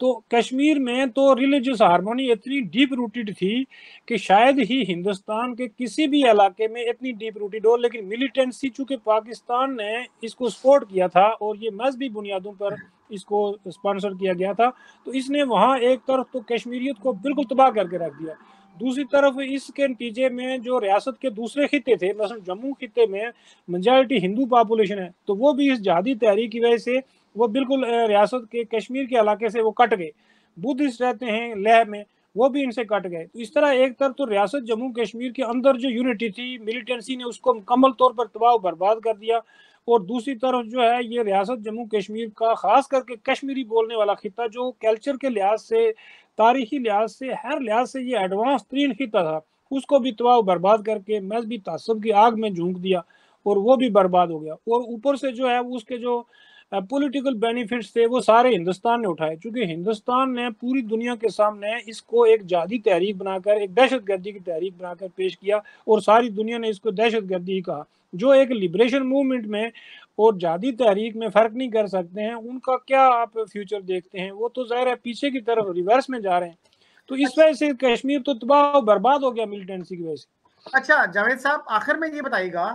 تو کشمیر میں تو ریلیجس ہارمونی اتنی ڈیپ روٹیڈ تھی کہ شاید ہی ہندوستان کے کسی بھی علاقے میں اتنی ڈیپ روٹیڈ ہو، لیکن ملیٹنسی چونکہ پاکستان نے اس کو سپورٹ کیا تھا اور یہ مذہبی بنیادوں پر اس کو اسپانسر کیا گیا تھا، تو اس نے وہاں ایک طرف تو کشمیریت کو بالکل تباہ کر کے رکھ دیا، دوسری طرف اس کے نتیجے میں جو ریاست کے دوسرے خطے تھے، مثلا جموں خطے میں میجارٹی ہندو پاپولیشن ہے، تو وہ بھی اس جہادی تحریک کی وجہ سے وہ بالکل ریاست کے کشمیر کے علاقے سے وہ کٹ گئے۔ بدھسٹ رہتے ہیں لیہ میں، وہ بھی ان سے کٹ گئے۔ تو اس طرح ایک طرف تو ریاست جموں کشمیر کے اندر جو یونٹی تھی، ملیٹنسی نے اس کو مکمل طور پر تباہ و برباد کر دیا، اور دوسری طرف جو ہے یہ ریاست جموں کشمیر کا خاص کر کے کشمیری بولنے والا خطہ جو کلچر کے لحاظ سے، تاریخی لحاظ سے، ہر لحاظ سے یہ ایڈوانس ترین خطہ تھا، اس کو بھی تباہ و برباد کر کے مذہبی تعصب کی آگ میں جھونک دیا اور وہ بھی برباد ہو گیا، اور اوپر سے جو ہے اس کے جو پولیٹیکل بینیفٹس تھے وہ سارے ہندوستان نے اٹھائے، چونکہ ہندوستان نے پوری دنیا کے سامنے اس کو ایک جہادی تحریک بنا کر، ایک دہشت گردی کی تحریک بنا کر پیش کیا، اور ساری دنیا نے اس کو دہشت گردی ہی کہا۔ جو ایک لبریشن موومنٹ میں اور جہادی تحریک میں فرق نہیں کر سکتے ہیں، ان کا کیا آپ فیوچر دیکھتے ہیں؟ وہ تو ظاہر ہے پیچھے کی طرف ریورس میں جا رہے ہیں، تو اس وجہ سے کشمیر تو تباہ و برباد ہو گیا ملیٹنسی کی وجہ سے۔ اچھا جاوید صاحب، آخر میں یہ بتائیے گا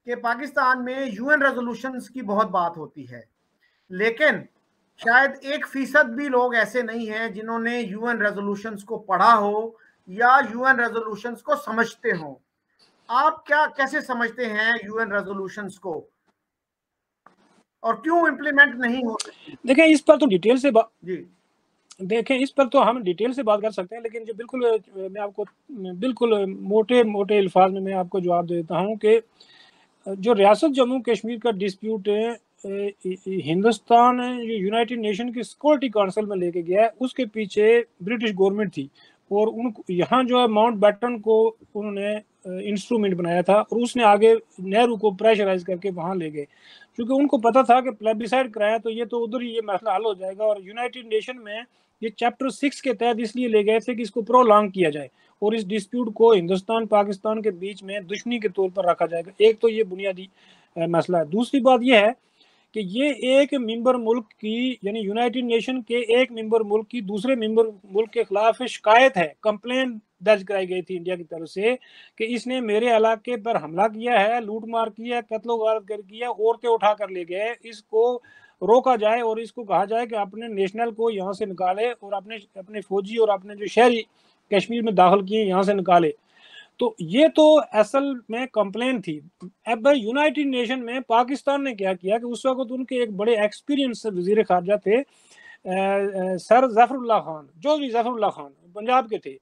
کہ پاکستان میں یو این ریزولوشنز کی بہت بات ہوتی ہے، لیکن شاید 1% بھی لوگ ایسے نہیں ہیں جنہوں نے یو این ریزولوشنز کو پڑھا ہو یا یو این ریزولوشنز کو سمجھتے ہوں۔ آپ کیسے سمجھتے ہیں یو این ریزولوشنز کو، اور کیوں امپلیمنٹ نہیں ہوتے؟ دیکھیں اس پر تو ڈیٹیل سے جی دیکھیں اس پر تو ہم ڈیٹیل سے بات کر سکتے ہیں، لیکن جو بالکل میں آپ کو بالکل موٹے الفاظ میں آپ کو جواب دیتا ہوں کہ جو ریاست جموں کشمیر کا ڈسپیوٹ ہندوستان یونائٹڈ نیشن کی سیکورٹی کونسل میں لے کے گیا ہے، اس کے پیچھے برٹش گورنمنٹ تھی، اور یہاں جو ہے ماؤنٹ بیٹن کو انہوں نے انسٹرومنٹ بنایا تھا، اور اس نے آگے نہرو کو پریشرائز کر کے وہاں لے گئے، کیونکہ ان کو پتا تھا کہ پلیبیسائڈ کرایا تو یہ تو ادھر ہی یہ مسئلہ حل ہو جائے گا، اور یونائٹڈ نیشن میں یہ چیپٹر 6 کے تحت اس لیے لے گئے تھے کہ اس کو پرولانگ کیا جائے اور اس ڈسپیوٹ کو ہندوستان پاکستان کے بیچ میں دشمنی کے طور پر رکھا جائے گا۔ ایک تو یہ بنیادی مسئلہ ہے۔ دوسری بات یہ ہے کہ یہ ایک ممبر ملک کی، یعنی یونائٹڈ نیشن کے ایک ممبر ملک کی دوسرے ممبر ملک کے خلاف شکایت ہے، کمپلین درج کرائی گئی تھی انڈیا کی طرف سے کہ اس نے میرے علاقے پر حملہ کیا ہے، لوٹ مار کیا ہے، قتل و غارت کیا، عورتیں اٹھا کر لے گئے، اس کو روکا جائے اور اس کو کہا جائے کہ اپنے نیشنل کو یہاں سے نکالے اور اپنے فوجی اور اپنے جو شہری کشمیر میں داخل کیے یہاں سے نکالے۔ تو یہ تو اصل میں کمپلین تھی۔ اب یونائٹڈ نیشن میں پاکستان نے کیا کیا کہ اس وقت ان کے ایک بڑے ایکسپیرینس وزیر خارجہ تھے سر ظفر اللہ خان، چودھری ظفر اللہ خان، پنجاب کے تھے،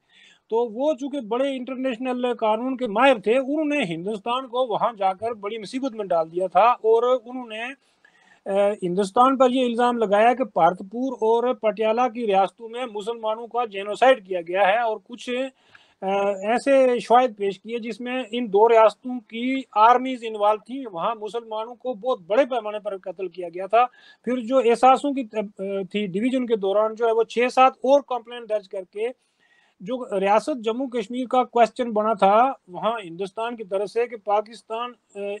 تو وہ چونکہ بڑے انٹرنیشنل قانون کے ماہر تھے، انہوں نے ہندوستان کو وہاں جا کر بڑی مصیبت میں ڈال دیا تھا، اور انہوں نے ہندوستان پر یہ الزام لگایا کہ بھارتپور اور پٹیالہ کی ریاستوں میں مسلمانوں کا جینوسائڈ کیا گیا ہے، اور کچھ ایسے شواہد پیش کیے جس میں ان دو ریاستوں کی آرمیز انوالو تھیں، وہاں مسلمانوں کو بہت بڑے پیمانے پر قتل کیا گیا تھا۔ پھر جو احساسوں کی تھی ڈویژن کے دوران جو ہے وہ 6-7 اور کمپلین درج کر کے جو ریاست جموں کشمیر کا کوسچن بنا تھا وہاں ہندوستان کی طرف سے کہ پاکستان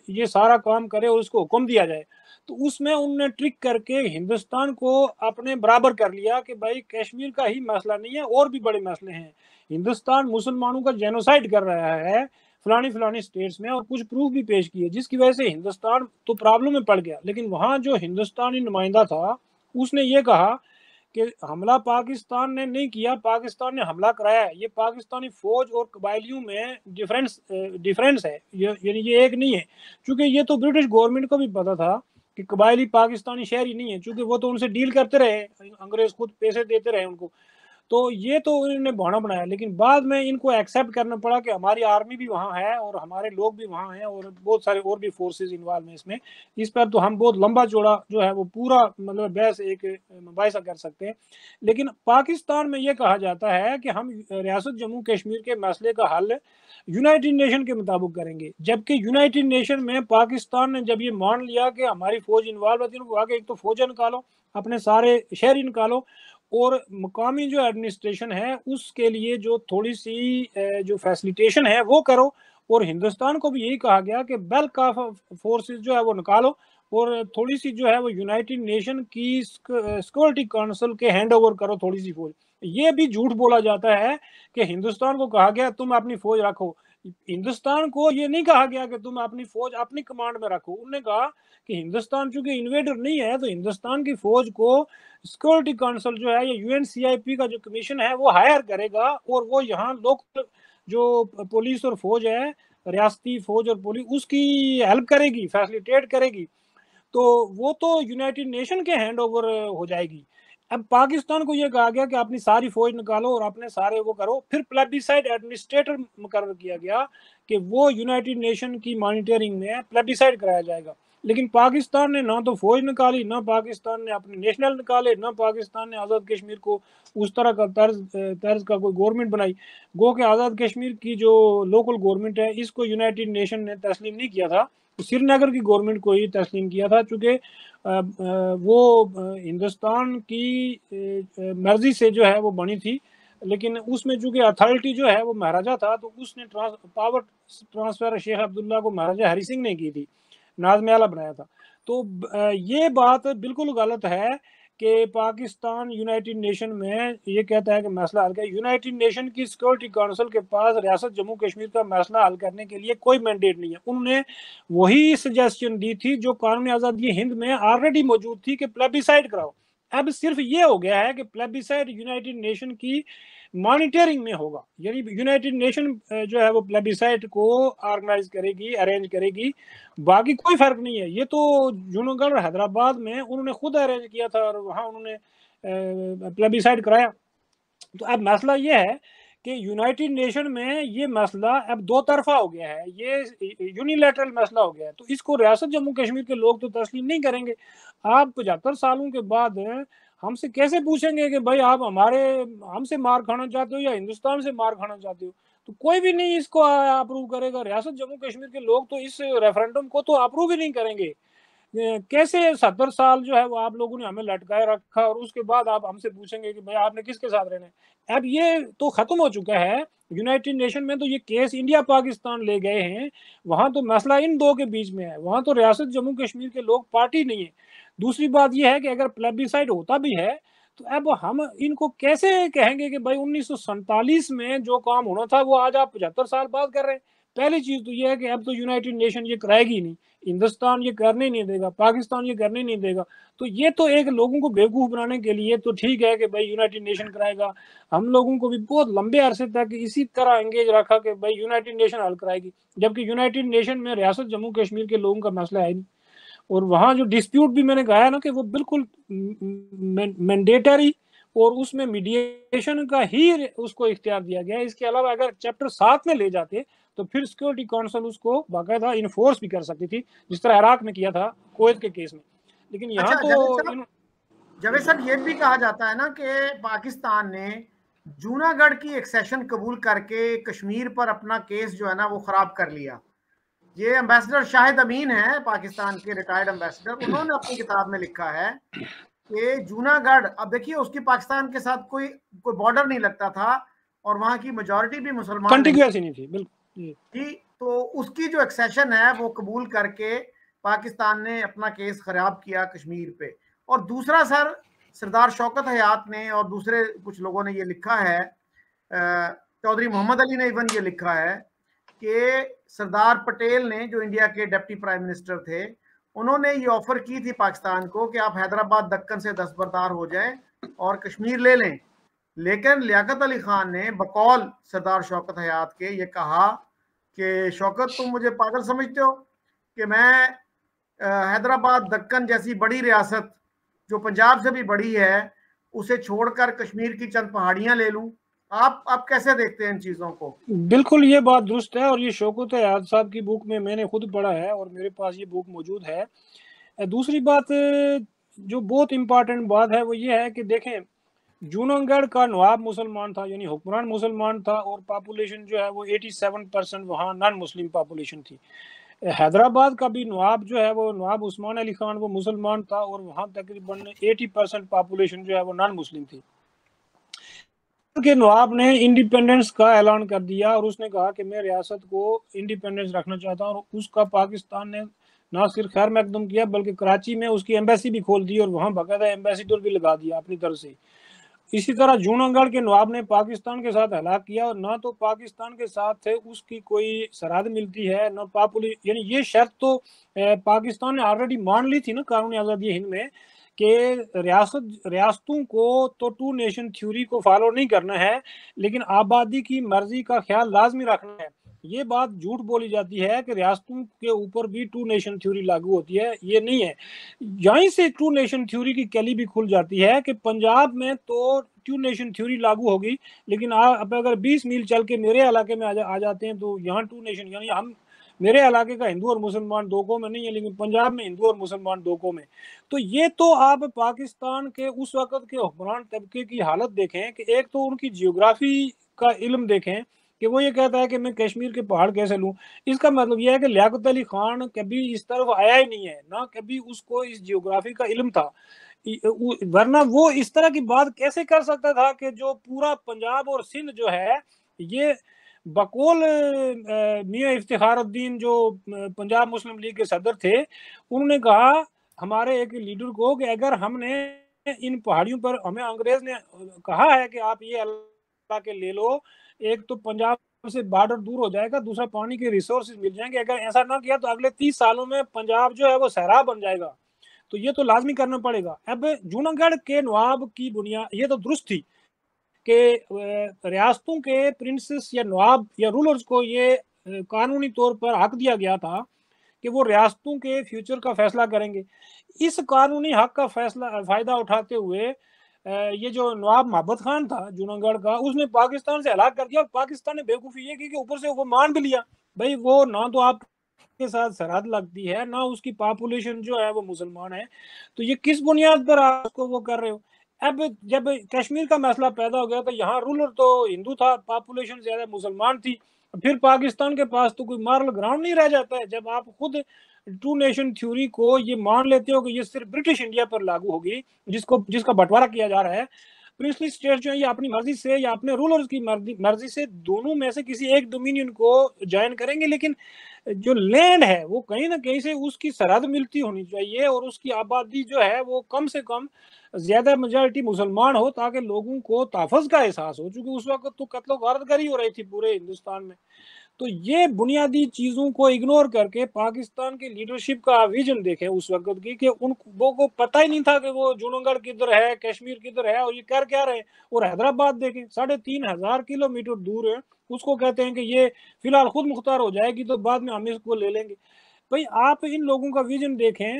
یہ سارا کام کرے اور اس کو حکم دیا جائے، تو اس میں انہوں نے ٹرک کر کے ہندوستان کو اپنے برابر کر لیا کہ بھائی کشمیر کا ہی مسئلہ نہیں ہے، اور بھی بڑے مسئلے ہیں، ہندوستان مسلمانوں کا جینوسائڈ کر رہا ہے فلانی سٹیٹس میں، اور کچھ پروف بھی پیش کیے، جس کی وجہ سے ہندوستان تو پرابلم میں پڑ گیا۔ لیکن وہاں جو ہندوستانی نمائندہ تھا اس نے یہ کہا کہ حملہ پاکستان نے نہیں کیا، پاکستان نے حملہ کرایا ہے، یہ پاکستانی فوج اور قبائلیوں میں ڈیفرنس ہے، یعنی یہ ایک نہیں ہے، چونکہ یہ تو برٹش گورنمنٹ کو بھی پتا تھا کہ قبائلی پاکستانی شہری نہیں ہے، چونکہ وہ تو ان سے ڈیل کرتے رہے، انگریز خود پیسے دیتے رہے ان کو، تو یہ تو انہوں نے بہانا بنایا، لیکن بعد میں ان کو ایکسیپٹ کرنا پڑا کہ ہماری آرمی بھی وہاں ہے اور ہمارے لوگ بھی وہاں ہیں اور بہت سارے اور بھی فورسز انوالو ہیں اس میں. اس پر تو ہم بہت لمبا چوڑا جو ہے وہ پورا مطلب بحث ایک مباحثہ کر سکتے ہیں. لیکن پاکستان میں یہ کہا جاتا ہے کہ ہم ریاست جموں کشمیر کے مسئلے کا حل یونائٹڈ نیشن کے مطابق کریں گے، جبکہ یونائٹڈ نیشن میں پاکستان نے جب یہ مان لیا کہ ہماری فوج انوالو ہوتی ہے، ان کو کہا کہ ایک تو فوجیں نکالو، اپنے سارے شہری نکالو، اور مقامی جو ایڈمنسٹریشن ہے اس کے لیے جو تھوڑی سی جو فیسلیٹیشن ہے وہ کرو. اور ہندوستان کو بھی یہی کہا گیا کہ بلک آف فورسز جو ہے وہ نکالو اور تھوڑی سی جو ہے وہ یونائٹڈ نیشن کی سیکورٹی کونسل کے ہینڈ اوور کرو تھوڑی سی فوج. یہ بھی جھوٹ بولا جاتا ہے کہ ہندوستان کو کہا گیا تم اپنی فوج رکھو. ہندوستان کو یہ نہیں کہا گیا کہ تم اپنی فوج اپنی کمانڈ میں رکھو. انہوں نے کہا کہ ہندوستان چونکہ انویڈر نہیں ہے تو ہندوستان کی فوج کو سیکورٹی کونسل جو ہے یا یو این سی آئی پی کا جو کمیشن ہے وہ ہائر کرے گا اور وہ یہاں لوکل جو پولیس اور فوج ہے، ریاستی فوج اور پولیس، اس کی ہیلپ کرے گی، فیسلیٹیٹ کرے گی. تو وہ تو یونائٹڈ نیشن کے ہینڈ اوور ہو جائے گی. اب پاکستان کو یہ کہا گیا کہ اپنی ساری فوج نکالو اور اپنے سارے وہ کرو. پھر پلیبیسائڈ ایڈمنسٹریٹر مقرر کیا گیا کہ وہ یونائٹڈ نیشن کی مانیٹرنگ میں پلیبیسائڈ کرایا جائے گا. لیکن پاکستان نے نہ تو فوج نکالی، نہ پاکستان نے اپنے نیشنل نکالے، نہ پاکستان نے آزاد کشمیر کو اس طرح کا طرز کا کوئی گورنمنٹ بنائی. گو کہ آزاد کشمیر کی جو لوکل گورنمنٹ ہے اس کو یونائٹڈ نیشن نے تسلیم نہیں کیا تھا، سری نگر کی گورنمنٹ کو ہی تسلیم کیا تھا، چونکہ وہ ہندوستان کی مرضی سے جو ہے وہ بنی تھی. لیکن اس میں چونکہ اتھارٹی جو ہے وہ مہاراجہ تھا تو اس نے پاور ٹرانسفر شیخ عبداللہ کو مہاراجہ ہری سنگھ نے کی تھی، نازم اعلیٰ بنایا تھا. تو یہ بات بالکل غلط ہے کہ پاکستان یونائٹڈ نیشن میں یہ کہتا ہے کہ مسئلہ حل کر. یونائٹڈ نیشن کی سیکورٹی کونسل کے پاس ریاست جموں کشمیر کا مسئلہ حل کرنے کے لیے کوئی مینڈیٹ نہیں ہے. انہوں نے وہی سجیسشن دی تھی جو قانون آزادی ہند میں آلریڈی موجود تھی کہ پلیبیسائڈ کراؤ. اب صرف یہ ہو گیا ہے کہ پلیبیسائڈ یونائٹڈ نیشن کی مانیٹرنگ میں ہوگا، یعنی یونائٹڈ نیشن جو ہے وہ پلیبیسائڈ کو آرگنائز کرے گی، ارینج کرے گی. باقی کوئی فرق نہیں ہے. یہ تو جونو گڑھ حیدرآباد میں انہوں نے خود ارینج کیا تھا اور وہاں انہوں نے پلیبیسائڈ کرایا. تو اب مسئلہ یہ ہے کہ یونائٹڈ نیشن میں یہ مسئلہ اب دو طرفہ ہو گیا ہے، یہ یونیلیٹرل مسئلہ ہو گیا ہے. تو اس کو ریاست جموں کشمیر کے لوگ تو تسلیم نہیں کریں گے. آپ 75 سالوں کے بعد ہم سے کیسے پوچھیں گے کہ بھائی آپ ہم سے مار کھانا چاہتے ہو یا ہندوستان سے مار کھانا چاہتے ہو؟ تو کوئی بھی نہیں اس کو اپروو کرے گا. ریاست جموں کشمیر کے لوگ تو اس ریفرنڈم کو تو اپروو ہی نہیں کریں گے. کیسے 70 سال جو ہے وہ آپ لوگوں نے ہمیں لٹکائے رکھا اور اس کے بعد آپ ہم سے پوچھیں گے کہ بھائی آپ نے کس کے ساتھ رہنا ہے؟ اب یہ تو ختم ہو چکا ہے. یونائٹڈ نیشن میں تو یہ کیس انڈیا پاکستان لے گئے ہیں، وہاں تو مسئلہ ان دو کے بیچ میں ہے، وہاں تو ریاست جموں کشمیر کے لوگ پارٹی نہیں ہے. دوسری بات یہ ہے کہ اگر پلیبیسائڈ ہوتا بھی ہے تو اب ہم ان کو کیسے کہیں گے کہ بھائی 1947 میں جو کام ہونا تھا وہ آج آپ 75 سال بعد کر رہے ہیں. پہلی چیز تو یہ ہے کہ اب تو یونائٹڈ نیشن یہ کرائے گی نہیں، ہندوستان یہ کرنے نہیں دے گا، پاکستان یہ کرنے نہیں دے گا. تو یہ تو ایک لوگوں کو بیوقوف بنانے کے لیے تو ٹھیک ہے کہ بھائی یونائٹڈ نیشن کرائے گا. ہم لوگوں کو بھی بہت لمبے عرصے تک اسی طرح انگیج رکھا کہ بھائی یونائٹڈ نیشن حل کرائے گی، جبکہ یونائٹڈ نیشن میں ریاست جموں کشمیر کے لوگوں کا مسئلہ ہے نہیں. اور وہاں جو ڈسپیوٹ بھی میں نے کہا ہے نا کہ وہ بالکل مینڈیٹری اور اس میں میڈیشن کا ہی اس کو اختیار دیا گیا ہے. اس کے علاوہ اگر چیپٹر 7 میں لے جاتے تو پھر سیکورٹی کونسل اس کو باقاعدہ انفورس بھی کر سکتی تھی، جس طرح عراق میں کیا تھا کویت کے کیس میں. لیکن یہاں تو جاوید صاحب یہ بھی کہا جاتا ہے نا کہ پاکستان نے جونا گڑھ کی ایکسیشن قبول کر کے کشمیر پر اپنا کیس جو ہے نا وہ خراب کر لیا. یہ امبیسڈر شاہد امین ہے پاکستان کے ریٹائرڈ امبیسڈر، انہوں نے اپنی کتاب میں لکھا ہے کہ جونا گڑھ، اب دیکھیے اس کی پاکستان کے ساتھ کوئی بارڈر نہیں لگتا تھا اور وہاں کی میجورٹی بھی مسلمان نہیں تھی بالکل. تو اس کی جو ایکسیشن ہے وہ قبول کر کے پاکستان نے اپنا کیس خراب کیا کشمیر پہ. اور دوسرا سردار شوکت حیات نے اور دوسرے کچھ لوگوں نے یہ لکھا ہے، چودھری محمد علی نے ایون یہ لکھا ہے کہ سردار پٹیل نے جو انڈیا کے ڈپٹی پرائم منسٹر تھے انہوں نے یہ آفر کی تھی پاکستان کو کہ آپ حیدرآباد دکن سے دستبردار ہو جائیں اور کشمیر لے لیں. لیکن لیاقت علی خان نے بقول سردار شوکت حیات کے یہ کہا کہ شوکت تم مجھے پاگل سمجھتے ہو کہ میں حیدرآباد دکن جیسی بڑی ریاست جو پنجاب سے بھی بڑی ہے اسے چھوڑ کر کشمیر کی چند پہاڑیاں لے لوں. آپ کیسے دیکھتے ہیں ان چیزوں کو؟ بالکل یہ بات درست ہے، اور یہ شوکت احد صاحب کی بک میں نے خود پڑھا ہے اور میرے پاس یہ بک موجود ہے. دوسری بات جو بہت امپارٹنٹ بات ہے وہ یہ ہے کہ دیکھیں، جونن گڑھ کا نواب مسلمان تھا، یعنی حکمران مسلمان تھا، اور پاپولیشن جو ہے وہ 87% وہاں نان مسلم پاپولیشن تھی. حیدرآباد کا بھی نواب جو ہے وہ نواب عثمان علی خان وہ مسلمان تھا، اور وہاں تقریباً 80% پاپولیشن جو ہے وہ نان مسلم تھی. کہ نواب نے انڈیپینڈنس کا اعلان کر دیا اور اس نے کہا کہ میں ریاست کو انڈیپینڈنس رکھنا چاہتا ہوں، اور اس کا پاکستان نے نہ صرف خیر مقدم کیا بلکہ کراچی میں اس کی ایمبیسی بھی کھول دی اور وہاں باقاعدہ ایمبیسیڈر بھی لگا دیا اپنی طرف سے. اسی طرح جونن گڑھ کے نواب نے پاکستان کے ساتھ ہلاک کیا، اور نہ تو پاکستان کے ساتھ اس کی کوئی سرحد ملتی ہے نہ یعنی یہ شرط تو پاکستان نے آلریڈی مان لی تھی نا قانون آزادی ہند میں، کہ ریاستوں کو تو ٹو نیشن تھیوری کو فالو نہیں کرنا ہے، لیکن آبادی کی مرضی کا خیال لازمی رکھنا ہے. یہ بات جھوٹ بولی جاتی ہے کہ ریاستوں کے اوپر بھی ٹو نیشن تھیوری لاگو ہوتی ہے، یہ نہیں ہے. یہیں سے ٹو نیشن تھیوری کی کلی بھی کھل جاتی ہے کہ پنجاب میں تو ٹو نیشن تھیوری لاگو ہوگی، لیکن آپ اگر 20 میل چل کے میرے علاقے میں آ جاتے ہیں تو یہاں ٹو نیشن، یعنی ہم میرے علاقے کا ہندو اور مسلمان دو قوم میں نہیں ہے، لیکن پنجاب میں ہندو اور مسلمان دو قوم میں. تو یہ تو آپ پاکستان کے اس وقت کے حکمران طبقے کی حالت دیکھیں کہ ایک تو ان کی جیوگرافی کا علم دیکھیں کہ وہ یہ کہتا ہے کہ میں کشمیر کے پہاڑ کیسے لوں. اس کا مطلب یہ ہے کہ لیاقت علی خان کبھی اس طرف آیا ہی نہیں ہے، نہ کبھی اس کو اس جیوگرافی کا علم تھا، ورنہ وہ اس طرح کی بات کیسے کر سکتا تھا کہ جو پورا پنجاب اور سندھ جو ہے یہ بقول میاں افتخار الدین جو پنجاب مسلم لیگ کے صدر تھے، انہوں نے کہا ہمارے ایک لیڈر کو کہ اگر ہم نے ان پہاڑیوں پر، ہمیں انگریز نے کہا ہے کہ آپ یہ علاقے لے لو، ایک تو پنجاب سے بارڈر دور ہو جائے گا، دوسرا پانی کے ریسورسز مل جائیں گے، اگر ایسا نہ کیا تو اگلے 30 سالوں میں پنجاب جو ہے وہ صحرا بن جائے گا، تو یہ تو لازمی کرنا پڑے گا. اب جونن گڑھ کے نواب کی بنیاد یہ تو درست تھی کہ ریاستوں کے پرنسس یا نواب یا رولرز کو یہ قانونی طور پر حق دیا گیا تھا کہ وہ ریاستوں کے فیوچر کا فیصلہ کریں گے. اس قانونی حق کا فائدہ اٹھاتے ہوئے یہ جو نواب محبت خان تھا جونن گڑھ کا، اس نے پاکستان سے ہلاک کر دیا، اور پاکستان نے بیوقوفی یہ کی کہ اوپر سے وہ مان بھی لیا بھائی وہ نہ تو آپ کے ساتھ سرحد لگتی ہے، نہ اس کی پاپولیشن جو ہے وہ مسلمان ہے، تو یہ کس بنیاد پر آپ کو وہ کر رہے ہو. اب جب کشمیر کا مسئلہ پیدا ہو گیا تو یہاں رولر تو ہندو تھا، پاپولیشن زیادہ مسلمان تھی، پھر پاکستان کے پاس تو کوئی مارل گراؤنڈ نہیں رہ جاتا ہے. جب آپ خود ٹو نیشن تھیوری کو یہ مان لیتے ہو کہ یہ صرف برٹش انڈیا پر لاگو ہوگی، جس کا بٹوارا کیا جا رہا ہے، پرنسلی اسٹیٹ جو ہے یہ اپنی مرضی سے یا اپنے رولرز کی مرضی سے دونوں میں سے کسی ایک ڈومینین کو جوائن کریں گے، لیکن جو لینڈ ہے وہ کہیں نہ کہیں سے اس کی سرحد ملتی ہونی چاہیے، اور اس کی آبادی جو ہے وہ کم سے کم زیادہ میجارٹی مسلمان ہو تاکہ لوگوں کو تحفظ کا احساس ہو، چونکہ اس وقت تو قتل و غارت گری ہو رہی تھی پورے ہندوستان میں. تو یہ بنیادی چیزوں کو اگنور کر کے پاکستان کی لیڈرشپ کا ویژن دیکھیں اس وقت کی کہ ان کو پتہ ہی نہیں تھا کہ وہ جونن گڑھ کدھر ہے، کشمیر کدھر ہے، اور یہ کر کیا رہے. اور حیدرآباد دیکھیں 3,500 کلومیٹر دور ہے، اس کو کہتے ہیں کہ یہ فی الحال خود مختار ہو جائے گی تو بعد میں ہم اس کو لے لیں گے. بھائی آپ ان لوگوں کا ویژن دیکھیں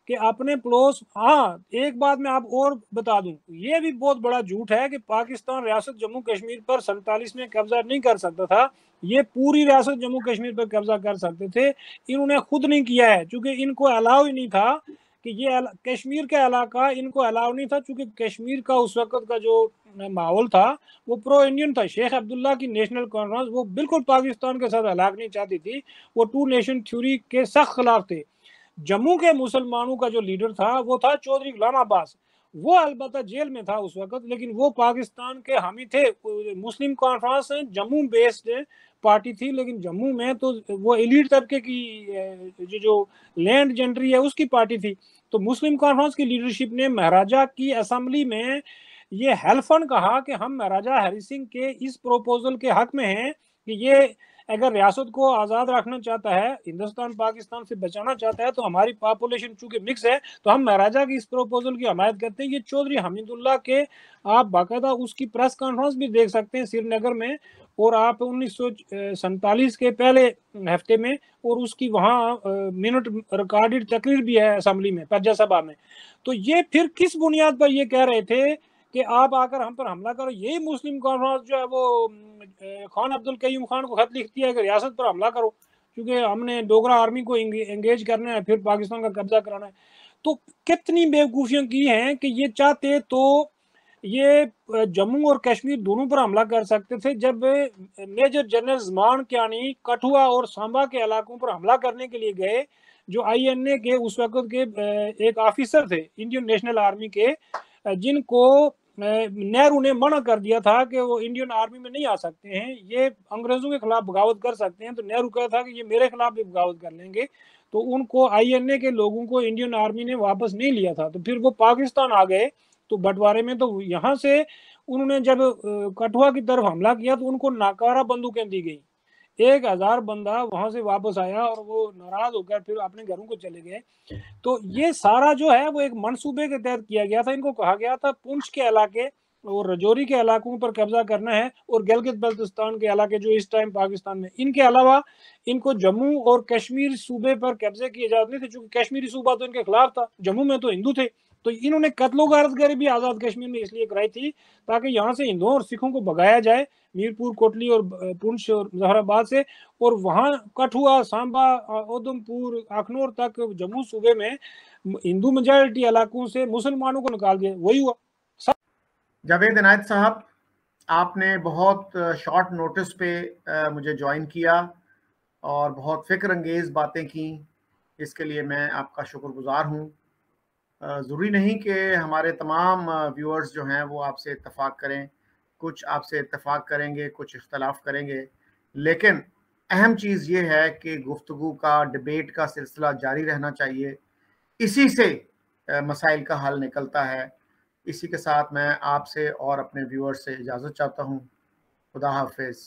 کہ اپنے پڑوس. ہاں ایک بات میں آپ اور بتا دوں، یہ بھی بہت بڑا جھوٹ ہے کہ پاکستان ریاست جموں کشمیر پر 47 میں قبضہ نہیں کر سکتا تھا، یہ پوری ریاست جموں کشمیر پر قبضہ کر سکتے تھے، انہوں نے خود نہیں کیا ہے چونکہ ان کو الاؤ ہی نہیں تھا کہ یہ کشمیر کا علاقہ ان کو الاؤ نہیں تھا، چونکہ کشمیر کا اس وقت کا جو ماحول تھا وہ پرو انڈین تھا. شیخ عبداللہ کی نیشنل کانفرنس وہ بالکل پاکستان کے ساتھ ہلاک نہیں چاہتی تھی، وہ ٹو نیشن تھیوری کے سخت خلاف تھے. جموں کے مسلمانوں کا جو لیڈر تھا وہ تھا چودھری غلام عباس، وہ البتہ جیل میں تھا اس وقت، لیکن وہ پاکستان کے حامی تھے. مسلم کانفرنس جموں بیسڈ پارٹی تھی، لیکن جموں میں تو وہ ایلیٹ طبقے کی جو لینڈ جنٹری ہے اس کی پارٹی تھی. تو مسلم کانفرنس کی لیڈرشپ نے مہاراجہ کی اسمبلی میں یہ حلفاً کہا کہ ہم مہاراجہ ہری سنگھ کے اس پروپوزل کے حق میں ہیں کہ یہ اگر ریاست کو آزاد رکھنا چاہتا ہے، ہندوستان پاکستان سے بچانا چاہتا ہے، تو ہماری پاپولیشن چونکہ مکس ہے تو ہم مہاراجہ کی اس پروپوزل کی حمایت کرتے ہیں. یہ چودھری حمید اللہ کے آپ باقاعدہ اس کی پریس کانفرنس بھی دیکھ سکتے ہیں سری نگر میں، اور آپ 1947 کے پہلے ہفتے میں، اور اس کی وہاں منٹ ریکارڈڈ تقریر بھی ہے اسمبلی میں پرجا سبھا میں. تو یہ پھر کس بنیاد پر یہ کہہ رہے تھے کہ آپ آ کر ہم پر حملہ کرو. یہی مسلم کانفرنس جو ہے وہ خان عبد القیوم خان کو خط لکھتی ہے کہ ریاست پر حملہ کرو کیونکہ ہم نے ڈوگرا آرمی کو انگیج کرنا ہے، پھر پاکستان کا قبضہ کرانا ہے. تو کتنی بیوقوفیاں کی ہیں کہ یہ چاہتے تو یہ جموں اور کشمیر دونوں پر حملہ کر سکتے تھے. جب میجر جنرل زمان کیانی کٹھوا اور سانبا کے علاقوں پر حملہ کرنے کے لیے گئے، جو آئی این اے کے اس وقت کے ایک آفیسر تھے انڈین نیشنل آرمی کے، جن کو نہرو نے منع کر دیا تھا کہ وہ انڈین آرمی میں نہیں آ سکتے ہیں، یہ انگریزوں کے خلاف بغاوت کر سکتے ہیں. تو نہرو کہا تھا کہ یہ میرے خلاف بھی بغاوت کر لیں گے. تو ان کو آئی این اے کے لوگوں کو انڈین آرمی نے واپس نہیں لیا تھا. تو پھر وہ پاکستان آ گئے تو بٹوارے میں، تو یہاں سے انہوں نے جب کٹھوا کی طرف حملہ کیا تو ان کو ناکارہ بندوقیں دی گئی. 1000 بندہ وہاں سے واپس آیا اور وہ ناراض ہو کر پھر اپنے گھروں کو چلے گئے. تو یہ سارا جو ہے وہ ایک منصوبے کے تحت کیا گیا تھا. ان کو کہا گیا تھا پونچھ کے علاقے اور رجوری کے علاقوں پر قبضہ کرنا ہے اور گلگت بلتستان کے علاقے جو اس ٹائم پاکستان میں. ان کے علاوہ ان کو جموں اور کشمیر صوبے پر قبضے کی اجازت نہیں تھی چونکہ کشمیری صوبہ تو ان کے خلاف تھا، جموں میں تو ہندو تھے. تو انہوں نے قتل و غارت گری بھی آزاد کشمیر میں اس لیے کرائی تھی تاکہ یہاں سے ہندوؤں اور سکھوں کو بھگایا جائے میرپور، کوٹلی اور پونچھ اور مظفر آباد سے، اور وہاں کٹھوا، سانبا، اودم پور، اخنور تک جموں صوبے میں ہندو میجارٹی علاقوں سے مسلمانوں کو نکال دیا. وہی ہوا. جاوید عنایت صاحب، آپ نے بہت شارٹ نوٹس پہ مجھے جوائن کیا اور بہت فکر انگیز باتیں کی، اس کے لیے میں آپ کا شکر گزار ہوں. ضروری نہیں کہ ہمارے تمام ویورز جو ہیں وہ آپ سے اتفاق کریں، کچھ آپ سے اتفاق کریں گے، کچھ اختلاف کریں گے، لیکن اہم چیز یہ ہے کہ گفتگو کا، ڈبیٹ کا سلسلہ جاری رہنا چاہیے. اسی سے مسائل کا حل نکلتا ہے. اسی کے ساتھ میں آپ سے اور اپنے ویورز سے اجازت چاہتا ہوں. خدا حافظ.